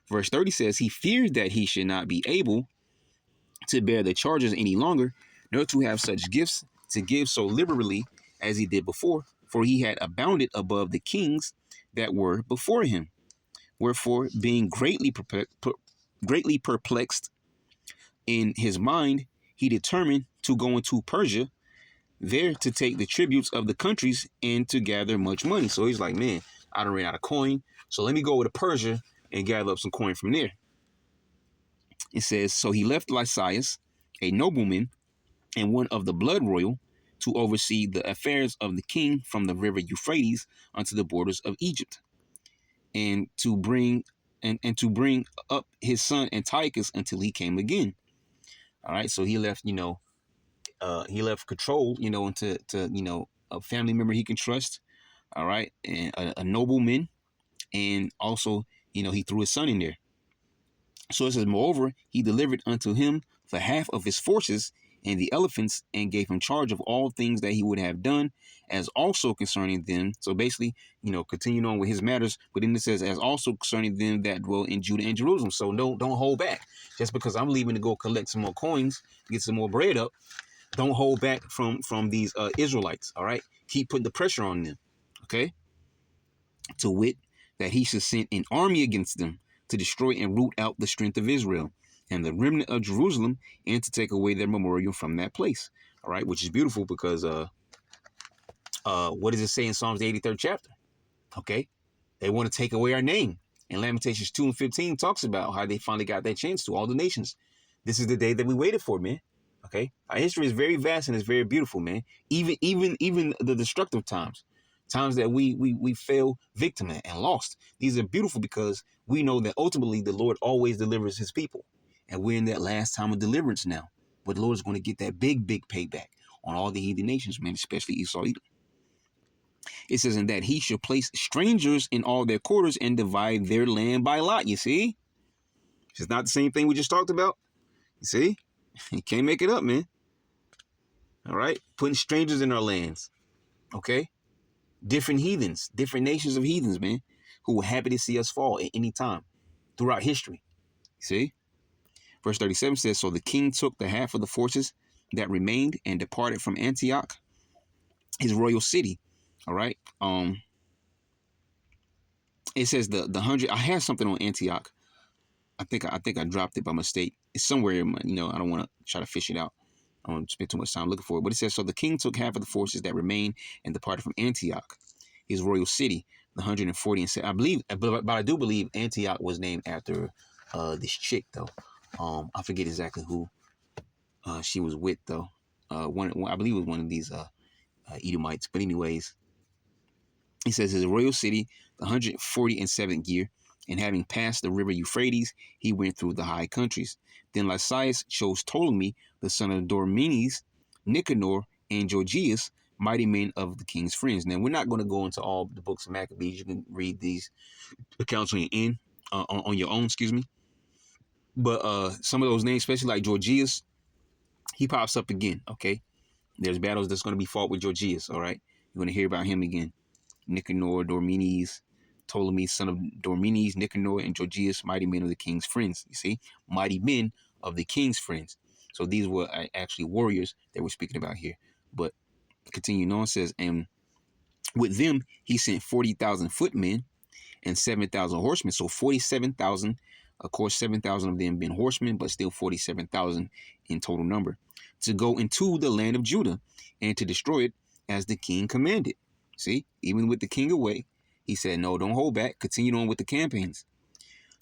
Verse 30 says, he feared that he should not be able to bear the charges any longer, nor to have such gifts to give so liberally as he did before, for he had abounded above the kings that were before him. Wherefore, being greatly perplexed in his mind, he determined to go into Persia, there to take the tributes of the countries and to gather much money. So he's like, man, I done ran out of coin, so let me go over to Persia and gather up some coin from there. It says, so he left Lysias, a nobleman and one of the blood royal, to oversee the affairs of the king from the river Euphrates unto the borders of Egypt, and to bring up his son Antiochus until he came again. All right, so he left, he left control, into a family member he can trust. All right, and a nobleman, and also, he threw his son in there. So it says, moreover, he delivered unto him the half of his forces and the elephants, and gave him charge of all things that he would have done, as also concerning them. So basically, continuing on with his matters, but then it says, as also concerning them that dwell in Judah and Jerusalem. So don't hold back. Just because I'm leaving to go collect some more coins, get some more bread up, don't hold back from these Israelites. All right, keep putting the pressure on them. Okay, to wit, that he should send an army against them to destroy and root out the strength of Israel and the remnant of Jerusalem, and to take away their memorial from that place. All right, which is beautiful because what does it say in Psalms the 83rd chapter? Okay, they want to take away our name. And Lamentations 2:15 talks about how they finally got that chance to all the nations. This is the day that we waited for, man. Okay, our history is very vast and it's very beautiful, man. Even the destructive times that we fell victim and lost. These are beautiful because we know that ultimately the Lord always delivers his people. And we're in that last time of deliverance now. But the Lord is going to get that big payback on all the heathen nations, man, especially Esau, Edom. It says, in that he should place strangers in all their quarters and divide their land by lot. You see? It's not the same thing we just talked about. You see? You can't make it up, man. All right? Putting strangers in our lands. Okay? Different heathens, different nations of heathens, man, who were happy to see us fall at any time throughout history. You see? Verse 37 says, so the king took the half of the forces that remained and departed from Antioch, his royal city. All right. It says the 100. I have something on Antioch. I think I dropped it by mistake. It's somewhere. I don't want to try to fish it out. I don't want to spend too much time looking for it. But it says, so the king took half of the forces that remained and departed from Antioch, his royal city, the 140. And I believe, but I do believe Antioch was named after this chick, though. I forget exactly who she was with, though. I believe it was one of these Edomites. But anyways, He says his royal city, the 147th year, and having passed the river Euphrates, he went through the high countries. Then Lysias chose Ptolemy, the son of Dormenes, Nicanor, and Gorgias, mighty men of the king's friends. Now, we're not going to go into all the books of Maccabees. You can read these accounts on your own, excuse me. But some of those names, especially like Gorgias, he pops up again, okay? There's battles that's going to be fought with Gorgias, all right? You're going to hear about him again. Nicanor, Dormenes, Ptolemy, son of Dormenes, Nicanor, and Gorgias, mighty men of the king's friends. You see? Mighty men of the king's friends. So these were actually warriors that we're speaking about here. But continuing on, says, and with them he sent 40,000 footmen and 7,000 horsemen. So 47,000. Of course, 7,000 of them being horsemen, but still 47,000 in total number, to go into the land of Judah and to destroy it as the king commanded. See, even with the king away, he said, no, don't hold back. Continue on with the campaigns.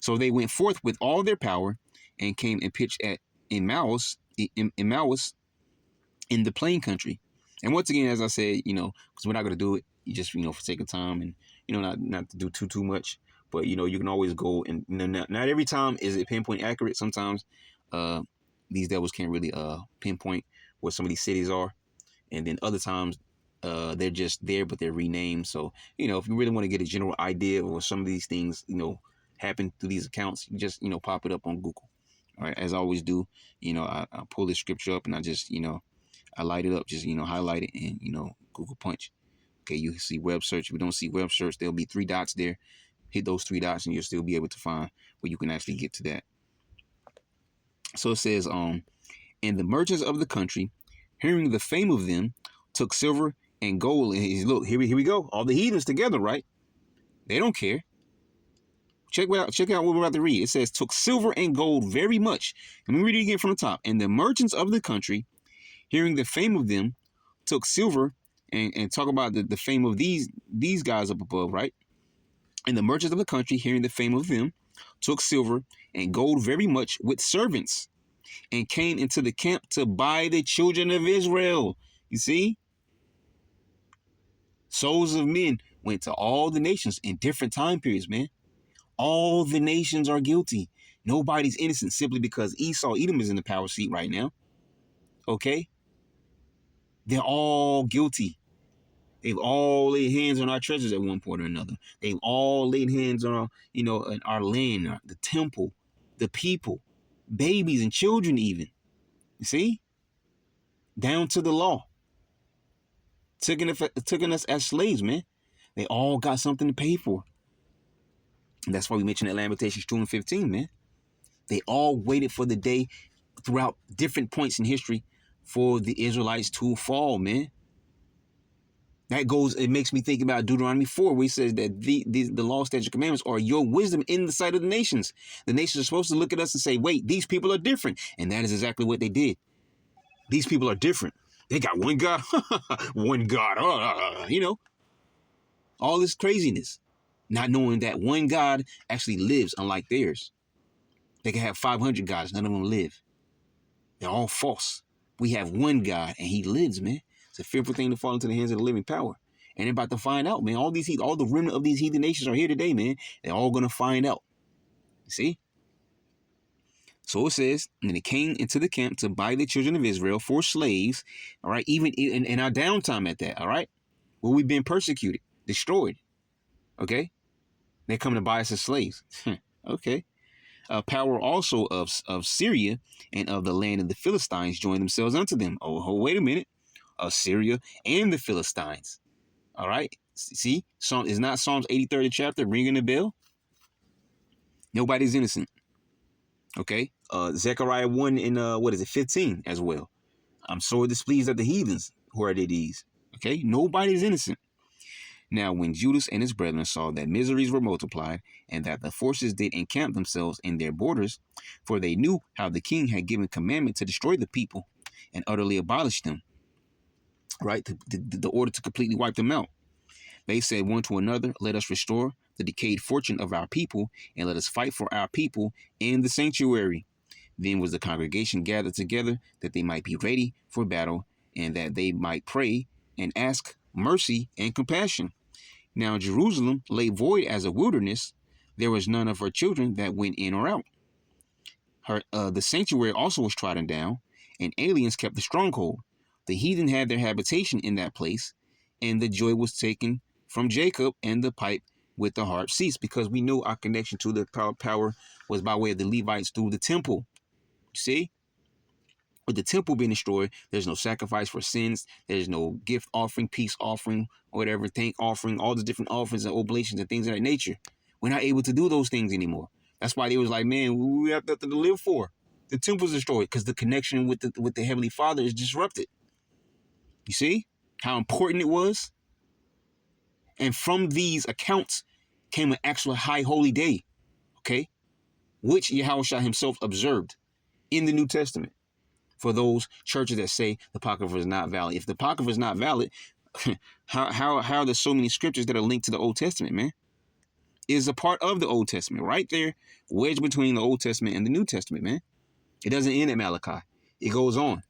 So they went forth with all their power and came and pitched at Emmaus in the plain country. And once again, as I said, because we're not going to do it, you just, for sake of time and, not to do too much. But, you can always go and not every time is it pinpoint accurate. Sometimes these devils can't really pinpoint where some of these cities are. And then other times they're just there, but they're renamed. So, if you really want to get a general idea of what some of these things, happen through these accounts, you just, pop it up on Google. All right. As I always do, I pull this scripture up and I just, I light it up, just, highlight it and, Google punch. Okay. You see web search. If we don't see web search, there'll be 3 dots there. Hit those 3 dots and you'll still be able to find where you can actually get to that. So it says, and the merchants of the country, hearing the fame of them, took silver and gold. And look, here we go. All the heathens together, right? They don't care. Check out what we're about to read. It says, took silver and gold very much. Let me read it again from the top. And the merchants of the country, hearing the fame of them, took silver and talk about the fame of these guys up above, right? And the merchants of the country, hearing the fame of them, took silver and gold very much with servants, and came into the camp to buy the children of Israel. You see? Souls of men went to all the nations in different time periods, man. All the nations are guilty. Nobody's innocent simply because Esau, Edom is in the power seat right now. Okay? They're all guilty. They've all laid hands on our treasures at one point or another. They've all laid hands on our land, the temple, the people, babies and children even. You see? Down to the law. Taking us as slaves, man. They all got something to pay for. And that's why we mentioned that Lamentations 2 and 15, man. They all waited for the day throughout different points in history for the Israelites to fall, man. It makes me think about Deuteronomy 4, where he says that the law, statutes, commandments are your wisdom in the sight of the nations. The nations are supposed to look at us and say, wait, these people are different. And that is exactly what they did. These people are different. They got one God, one God, all this craziness. Not knowing that one God actually lives, unlike theirs. They can have 500 gods, none of them live. They're all false. We have one God and he lives, man. It's a fearful thing to fall into the hands of the living power. And they're about to find out, man. All the remnant of these heathen nations are here today, man. They're all going to find out. You see? So it says, and they came into the camp to buy the children of Israel for slaves, all right, even in our downtime at that, all right, where we've been persecuted, destroyed, okay? They're coming to buy us as slaves. Okay. Power also of Syria and of the land of the Philistines joined themselves unto them. Oh, wait a minute. Syria and the Philistines. All right. See, is not Psalms 83rd chapter ringing the bell? Nobody's innocent. Okay. Zechariah 1 and 15 as well. I'm sore displeased at the heathens who are these. Okay. Nobody's innocent. Now, when Judas and his brethren saw that miseries were multiplied, and that the forces did encamp themselves in their borders, for they knew how the king had given commandment to destroy the people and utterly abolish them, right? The order to completely wipe them out. They said one to another, let us restore the decayed fortune of our people, and let us fight for our people in the sanctuary. Then was the congregation gathered together, that they might be ready for battle, and that they might pray and ask mercy and compassion. Now Jerusalem lay void as a wilderness. There was none of her children that went in or out. The sanctuary also was trodden down, and aliens kept the stronghold. The heathen had their habitation in that place, and the joy was taken from Jacob, and the pipe with the harp ceased. Because we know our connection to the power was by way of the Levites through the temple. You see? With the temple being destroyed, there's no sacrifice for sins. There's no gift offering, peace offering, whatever, thank offering, all the different offerings and oblations and things of that nature. We're not able to do those things anymore. That's why they was like, man, we have nothing to live for. The temple's destroyed because the connection with the Heavenly Father is disrupted. You see how important it was? And from these accounts came an actual high holy day, okay, which Yahushua himself observed in the New Testament. For those churches that say the Apocrypha is not valid. If the Apocrypha is not valid, how are there so many scriptures that are linked to the Old Testament, man? It is a part of the Old Testament, right there, wedged between the Old Testament and the New Testament, man. It doesn't end at Malachi. It goes on,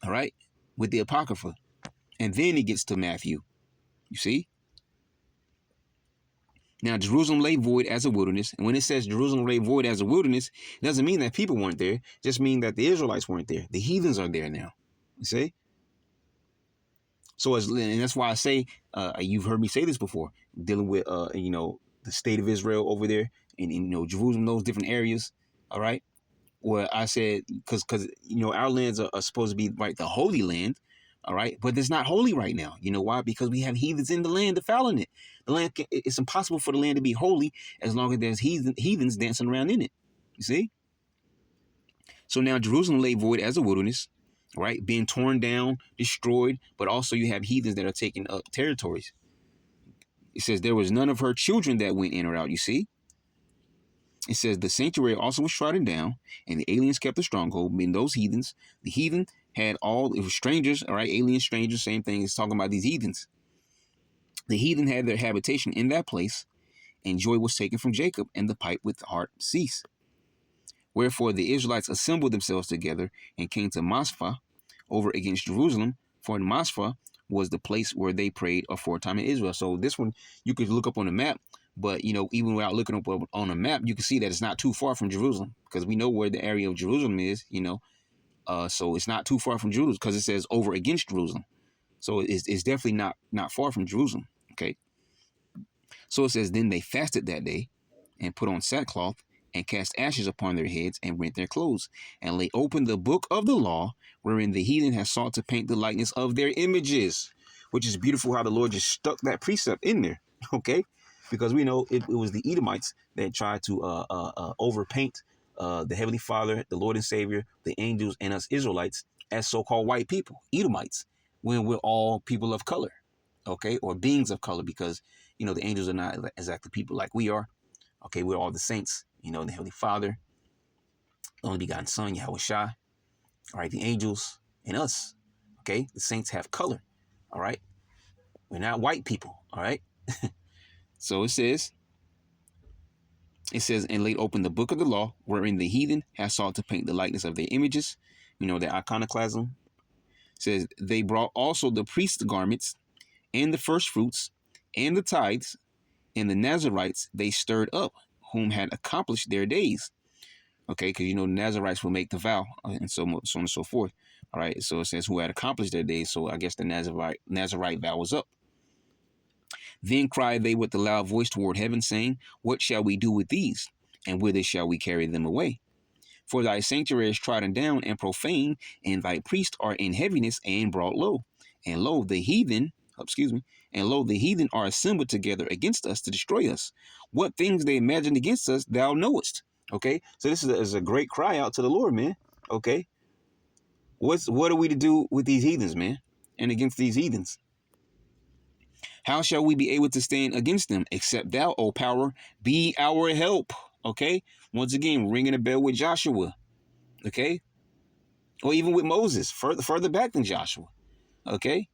all right, with the Apocrypha. And then it gets to Matthew, you see? Now, Jerusalem lay void as a wilderness. And when it says Jerusalem lay void as a wilderness, it doesn't mean that people weren't there. It just means that the Israelites weren't there. The heathens are there now. You see? So, and that's why I say, you've heard me say this before, dealing with, the state of Israel over there and Jerusalem, those different areas. All right. Where I said, because our lands are supposed to be, right, the holy land. All right. But it's not holy right now. You know why? Because we have heathens in the land defiling it. The land, it's impossible for the land to be holy as long as there's heathens dancing around in it. You see? So now Jerusalem lay void as a wilderness, right? Being torn down, destroyed, but also you have heathens that are taking up territories. It says there was none of her children that went in or out, you see? It says the sanctuary also was trodden down, and the aliens kept the stronghold, meaning those heathens. The heathen had it was strangers, all right? Alien strangers, same thing. It's talking about these heathens. The heathen had their habitation in that place, and joy was taken from Jacob, and the pipe with the harp ceased. Wherefore the Israelites assembled themselves together and came to Maspha over against Jerusalem, for Maspha was the place where they prayed aforetime in Israel. So this one you could look up on the map, but even without looking up on a map, you can see that it's not too far from Jerusalem, because we know where the area of Jerusalem is. So it's not too far from Jerusalem, because it says over against Jerusalem. So it's definitely not far from Jerusalem. Okay. So it says, then they fasted that day and put on sackcloth and cast ashes upon their heads and rent their clothes and lay open the book of the law, wherein the heathen has sought to paint the likeness of their images, which is beautiful how the Lord just stuck that precept in there. Okay. Because we know it was the Edomites that tried to overpaint the Heavenly Father, the Lord and Savior, the angels, and us Israelites as so-called white people, Edomites, when we're all people of color, okay, or beings of color, because the angels are not exactly people like we are. Okay, we're all the saints, the Heavenly Father, the only begotten Son, Yahushua. All right, the angels and us. Okay, the saints have color. All right, we're not white people. All right. So it says, and laid open the book of the law, wherein the heathen has sought to paint the likeness of their images, their iconoclasm. It says, they brought also the priest's garments and the first fruits and the tithes, and the Nazarites they stirred up, whom had accomplished their days. Okay, because the Nazarites will make the vow, and so on and so forth. All right, so it says who had accomplished their days. So I guess the Nazarite vow was up. Then cried they with a loud voice toward heaven, saying, what shall we do with these? And whither shall we carry them away? For thy sanctuary is trodden down and profane, and thy priests are in heaviness and brought low. And lo, the heathen are assembled together against us to destroy us. What things they imagined against us, thou knowest. Okay, so this is a great cry out to the Lord, man. Okay, what are we to do with these heathens, man, and against these heathens? How shall we be able to stand against them, except thou, O power, be our help? Okay, once again, ringing a bell with Joshua. Okay, or even with Moses, further back than Joshua. Okay,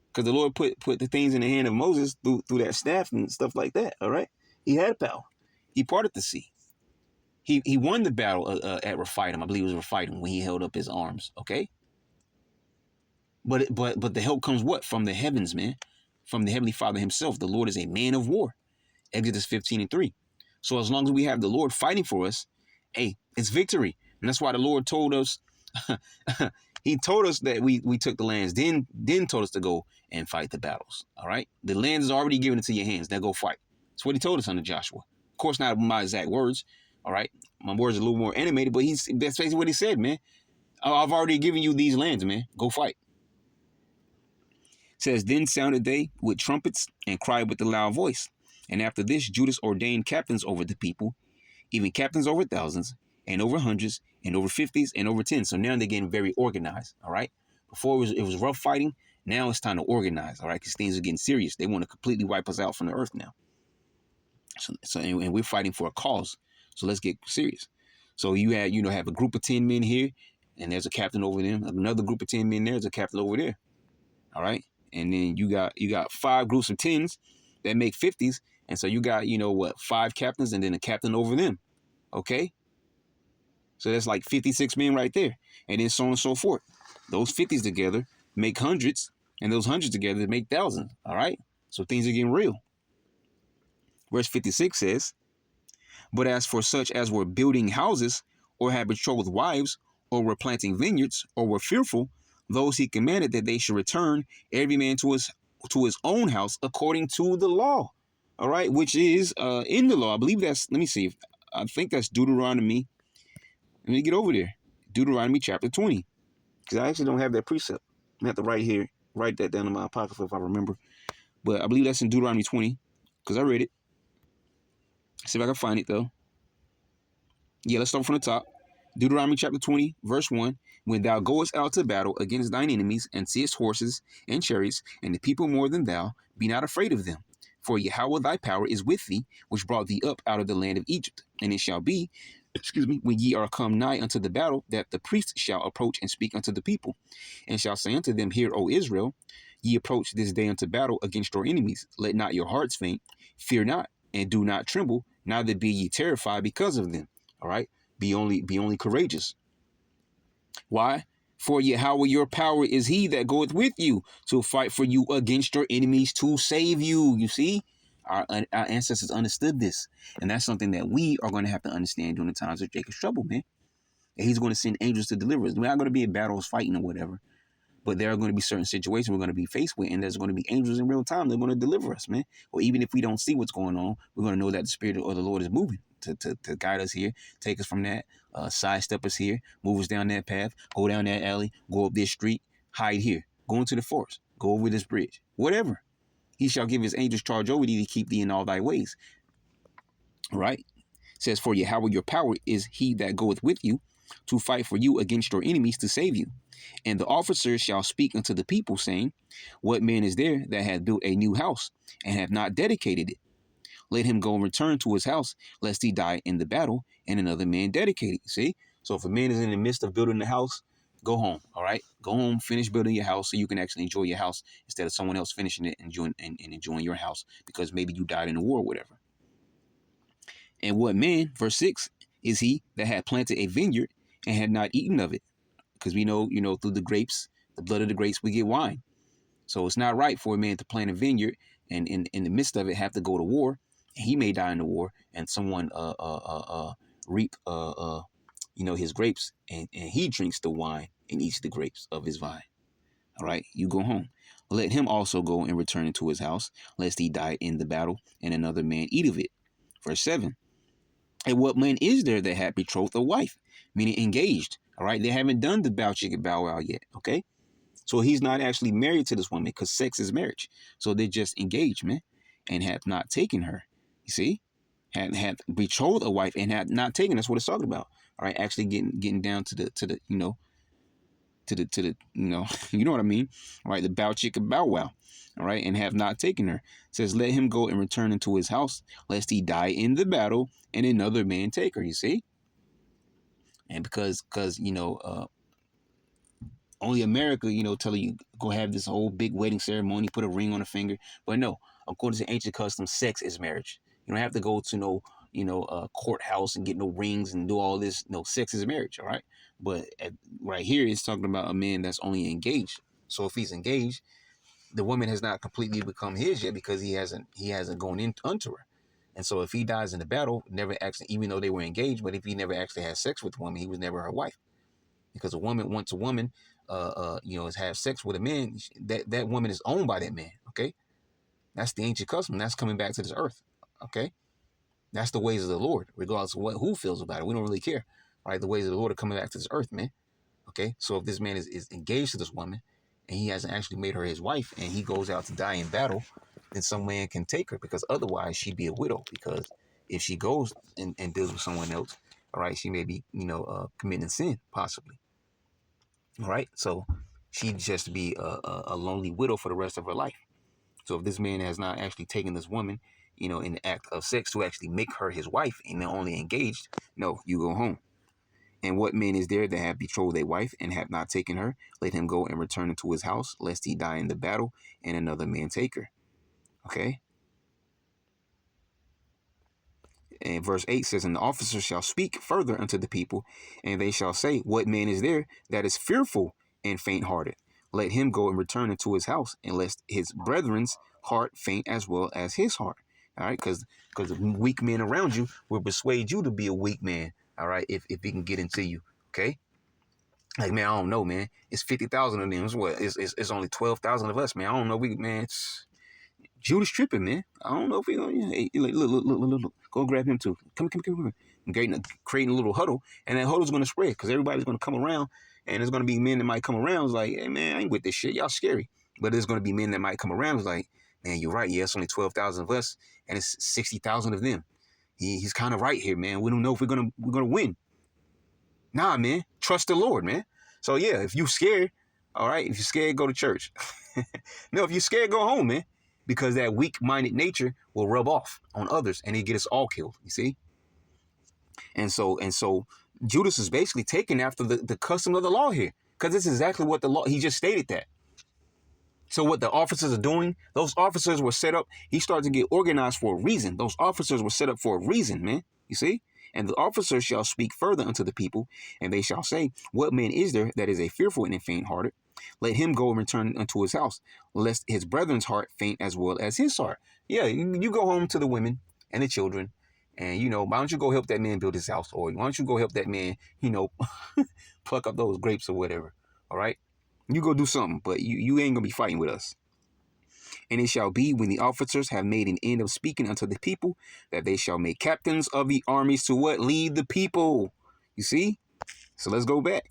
because the Lord put the things in the hand of Moses through that staff and stuff like that. All right, he had power. He parted the sea. He won the battle at Rephidim. I believe it was Rephidim when he held up his arms. Okay, but the help comes what? From the heavens, man. from the Heavenly Father himself. The Lord is a man of war. Exodus 15:3. So as long as we have the Lord fighting for us, hey, it's victory. And that's why the Lord told us, he told us that we took the lands, then told us to go and fight the battles. All right. The land is already given into your hands. Now go fight. That's what he told us under Joshua. Of course, not my exact words. All right. My words are a little more animated, but that's basically what he said, man. I've already given you these lands, man. Go fight. It says, then sounded they with trumpets and cried with a loud voice. And after this, Judas ordained captains over the people, even captains over thousands, and over hundreds, and over 50s, and over 10s. So now they're getting very organized, all right? Before it was rough fighting. Now it's time to organize, all right? Because things are getting serious. They want to completely wipe us out from the earth now. And we're fighting for a cause. So let's get serious. So you have a group of 10 men here, and there's a captain over them. Another group of 10 men there's a captain over there, all right? And then you got 5 groups of 10s that make 50s. And so you got, 5 captains and then a captain over them. Okay? So that's like 56 men right there. And then so on and so forth. Those 50s together make hundreds, and those hundreds together make thousands. All right? So things are getting real. Verse 56 says, but as for such as were building houses, or had betrothed wives, or were planting vineyards, or were fearful, those he commanded that they should return every man to his own house according to the law. All right, which is in the law. I believe that's, let me see. I think that's Deuteronomy. Let me get over there. Deuteronomy chapter 20. Because I actually don't have that precept. I have to write that down in my apocrypha if I remember. But I believe that's in Deuteronomy 20. Because I read it. See if I can find it though. Yeah, let's start from the top. Deuteronomy chapter 20, verse 1. When thou goest out to battle against thine enemies, and seest horses and chariots, and the people more than thou, be not afraid of them. For Yahweh thy power is with thee, which brought thee up out of the land of Egypt. And it shall be, when ye are come nigh unto the battle, that the priests shall approach and speak unto the people, and shall say unto them, Hear, O Israel, ye approach this day unto battle against your enemies. Let not your hearts faint, fear not, and do not tremble, neither be ye terrified because of them. All right? Be only courageous. Why? For Yahweh your power is he that goeth with you to fight for you against your enemies to save you. You see, our ancestors understood this. And that's something that we are going to have to understand during the times of Jacob's trouble, man. And he's going to send angels to deliver us. We're not going to be in battles fighting or whatever. But there are going to be certain situations we're going to be faced with, and there's going to be angels in real time. They're going to deliver us, man. Or even if we don't see what's going on, we're going to know that the Spirit of the Lord is moving to guide us here, take us from that, sidestep us here, move us down that path, go down that alley, go up this street, hide here, go into the forest, go over this bridge, whatever. He shall give his angels charge over thee to keep thee in all thy ways. All right? It says, for Yahweh your power is he that goeth with you to fight for you against your enemies to save you. And the officers shall speak unto the people, saying, what man is there that hath built a new house, and hath not dedicated it? Let him go and return to his house, lest he die in the battle, and another man dedicate it. See? So if a man is in the midst of building the house, go home, all right? Go home, finish building your house so you can actually enjoy your house instead of someone else finishing it and enjoying your house because maybe you died in a war or whatever. And what man, verse 6, is he that had planted a vineyard and had not eaten of it? Because we know, through the grapes, the blood of the grapes, we get wine. So it's not right for a man to plant a vineyard and in the midst of it have to go to war. And he may die in the war, and someone reap his grapes, and he drinks the wine and eats the grapes of his vine. All right, you go home. Let him also go and return into his house, lest he die in the battle, and another man eat of it. Verse 7. And what man is there that had betrothed a wife, meaning engaged? All right, they haven't done the bow chicka bow wow yet. Okay, so he's not actually married to this woman because sex is marriage. So they're just engaged, man, and have not taken her. You see, had betrothed a wife and had not taken. That's what it's talking about. All right, actually getting down to the you know what I mean. All right, the bow chicka bow wow. All right, and have not taken her. It says, let him go and return into his house, lest he die in the battle, and another man take her. You see, and because only America, telling you go have this whole big wedding ceremony, put a ring on a finger. But no, according to ancient customs, sex is marriage. You don't have to go to no courthouse and get no rings and do all this. No, sex is marriage. All right. But right here, it's talking about a man that's only engaged. So if he's engaged, the woman has not completely become his yet because he hasn't gone in unto her. And so if he dies in the battle, never actually, even though they were engaged, but if he never actually had sex with the woman, he was never her wife. Because a woman, once a woman, has have sex with a man, that woman is owned by that man. Okay, that's the ancient custom. That's coming back to this earth. Okay, that's the ways of the Lord, regardless of who feels about it. We don't really care, right? The ways of the Lord are coming back to this earth, man. Okay, so if this man is engaged to this woman, and he hasn't actually made her his wife, and he goes out to die in battle, then some man can take her, because otherwise she'd be a widow. Because if she goes and deals with someone else, all right, she may be, committing sin, possibly. All right, so she'd just be a lonely widow for the rest of her life. So if this man has not actually taken this woman, in the act of sex to actually make her his wife, and they're only engaged, no, you go home. And what man is there that have betrothed a wife and have not taken her? Let him go and return into his house, lest he die in the battle, and another man take her. Okay? And verse 8 says, and the officers shall speak further unto the people, and they shall say, what man is there that is fearful and faint-hearted? Let him go and return into his house, and lest his brethren's heart faint as well as his heart. All right? Because weak men around you will persuade you to be a weak man. All right? If he can get into you. Okay? Like, man, I don't know, man. It's 50,000 of them. It's what? It's only 12,000 of us, man. I don't know. It's Judas tripping, man. I don't know if we gonna. Hey, look. Go grab him too. Come. Creating a little huddle, and that huddle's gonna spread because everybody's gonna come around, and there's gonna be men that might come around. It's like, hey, man, I ain't with this shit. Y'all scary. But there's gonna be men that might come around. It's like, man, you're right. Yeah, it's only 12,000 of us, and it's 60,000 of them. He's kind of right here, man. We don't know if we're gonna win. Nah, man. Trust the Lord, man. So yeah, if you scared, all right. If you're scared, go to church. No, if you're scared, go home, man. Because that weak-minded nature will rub off on others, and it get us all killed. You see. And so Judas is basically taking after the custom of the law here, because this is exactly what the law. He just stated that. So what the officers are doing, those officers were set up. He started to get organized for a reason. Those officers were set up for a reason, man. You see? And the officers shall speak further unto the people, and they shall say, what man is there that is a fearful and faint-hearted? Let him go and return unto his house, lest his brethren's heart faint as well as his heart. Yeah, you go home to the women and the children, and, why don't you go help that man build his house? Or why don't you go help that man, pluck up those grapes or whatever, all right? You go do something, but you ain't going to be fighting with us. And it shall be when the officers have made an end of speaking unto the people, that they shall make captains of the armies to what? Lead the people. You see? So let's go back.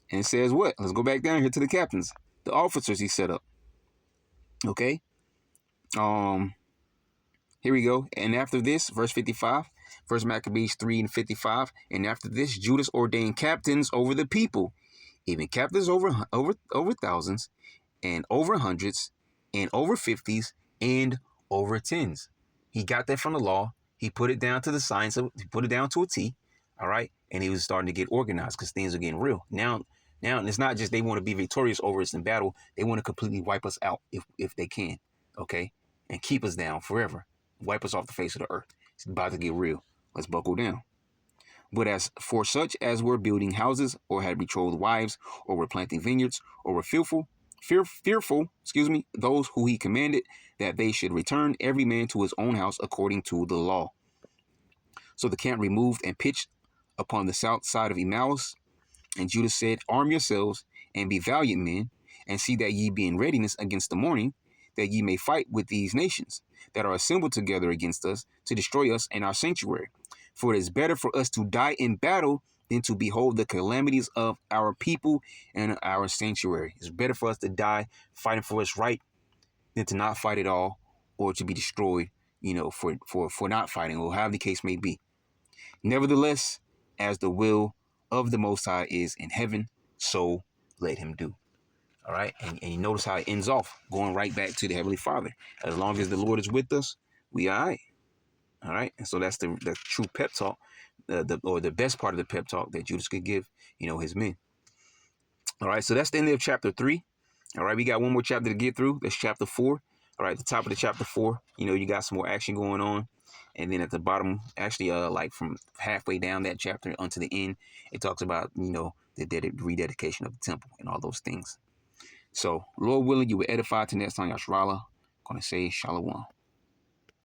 And it says what? Let's go back down here to the captains. The officers he set up. Okay? Here we go. And after this, verse 55, First Maccabees 3:55. And after this, Judas ordained captains over the people, even captains over thousands, and over hundreds, and over 50s, and over 10s. He got that from the law. He put it down to the science. He put it down to a T. All right. And he was starting to get organized because things are getting real. Now, it's not just they want to be victorious over us in battle. They want to completely wipe us out if they can. Okay. And keep us down forever. Wipe us off the face of the earth. It's about to get real. Let's buckle down. But as for such as were building houses, or had betrothed wives, or were planting vineyards, or were fearful, those who he commanded that they should return every man to his own house according to the law. So the camp removed and pitched upon the south side of Emmaus. And Judas said, arm yourselves and be valiant men, and see that ye be in readiness against the morning, that ye may fight with these nations that are assembled together against us to destroy us and our sanctuary. For it is better for us to die in battle than to behold the calamities of our people and our sanctuary. It's better for us to die fighting for what's right than to not fight at all, or to be destroyed, for not fighting, or however the case may be. Nevertheless, as the will of the Most High is in heaven, so let him do. All right. And you notice how it ends off, going right back to the Heavenly Father. As long as the Lord is with us, we all right. All right. And so that's the true pep talk, the best part of the pep talk that Judas could give, his men. All right. So that's the end of chapter 3. All right. We got one more chapter to get through. That's chapter 4. All right. The top of the chapter 4, you got some more action going on. And then at the bottom, actually, like from halfway down that chapter unto the end, it talks about, the rededication of the temple and all those things. So, Lord willing, you will edify to next time, Yashrala. Gonna say Shalom.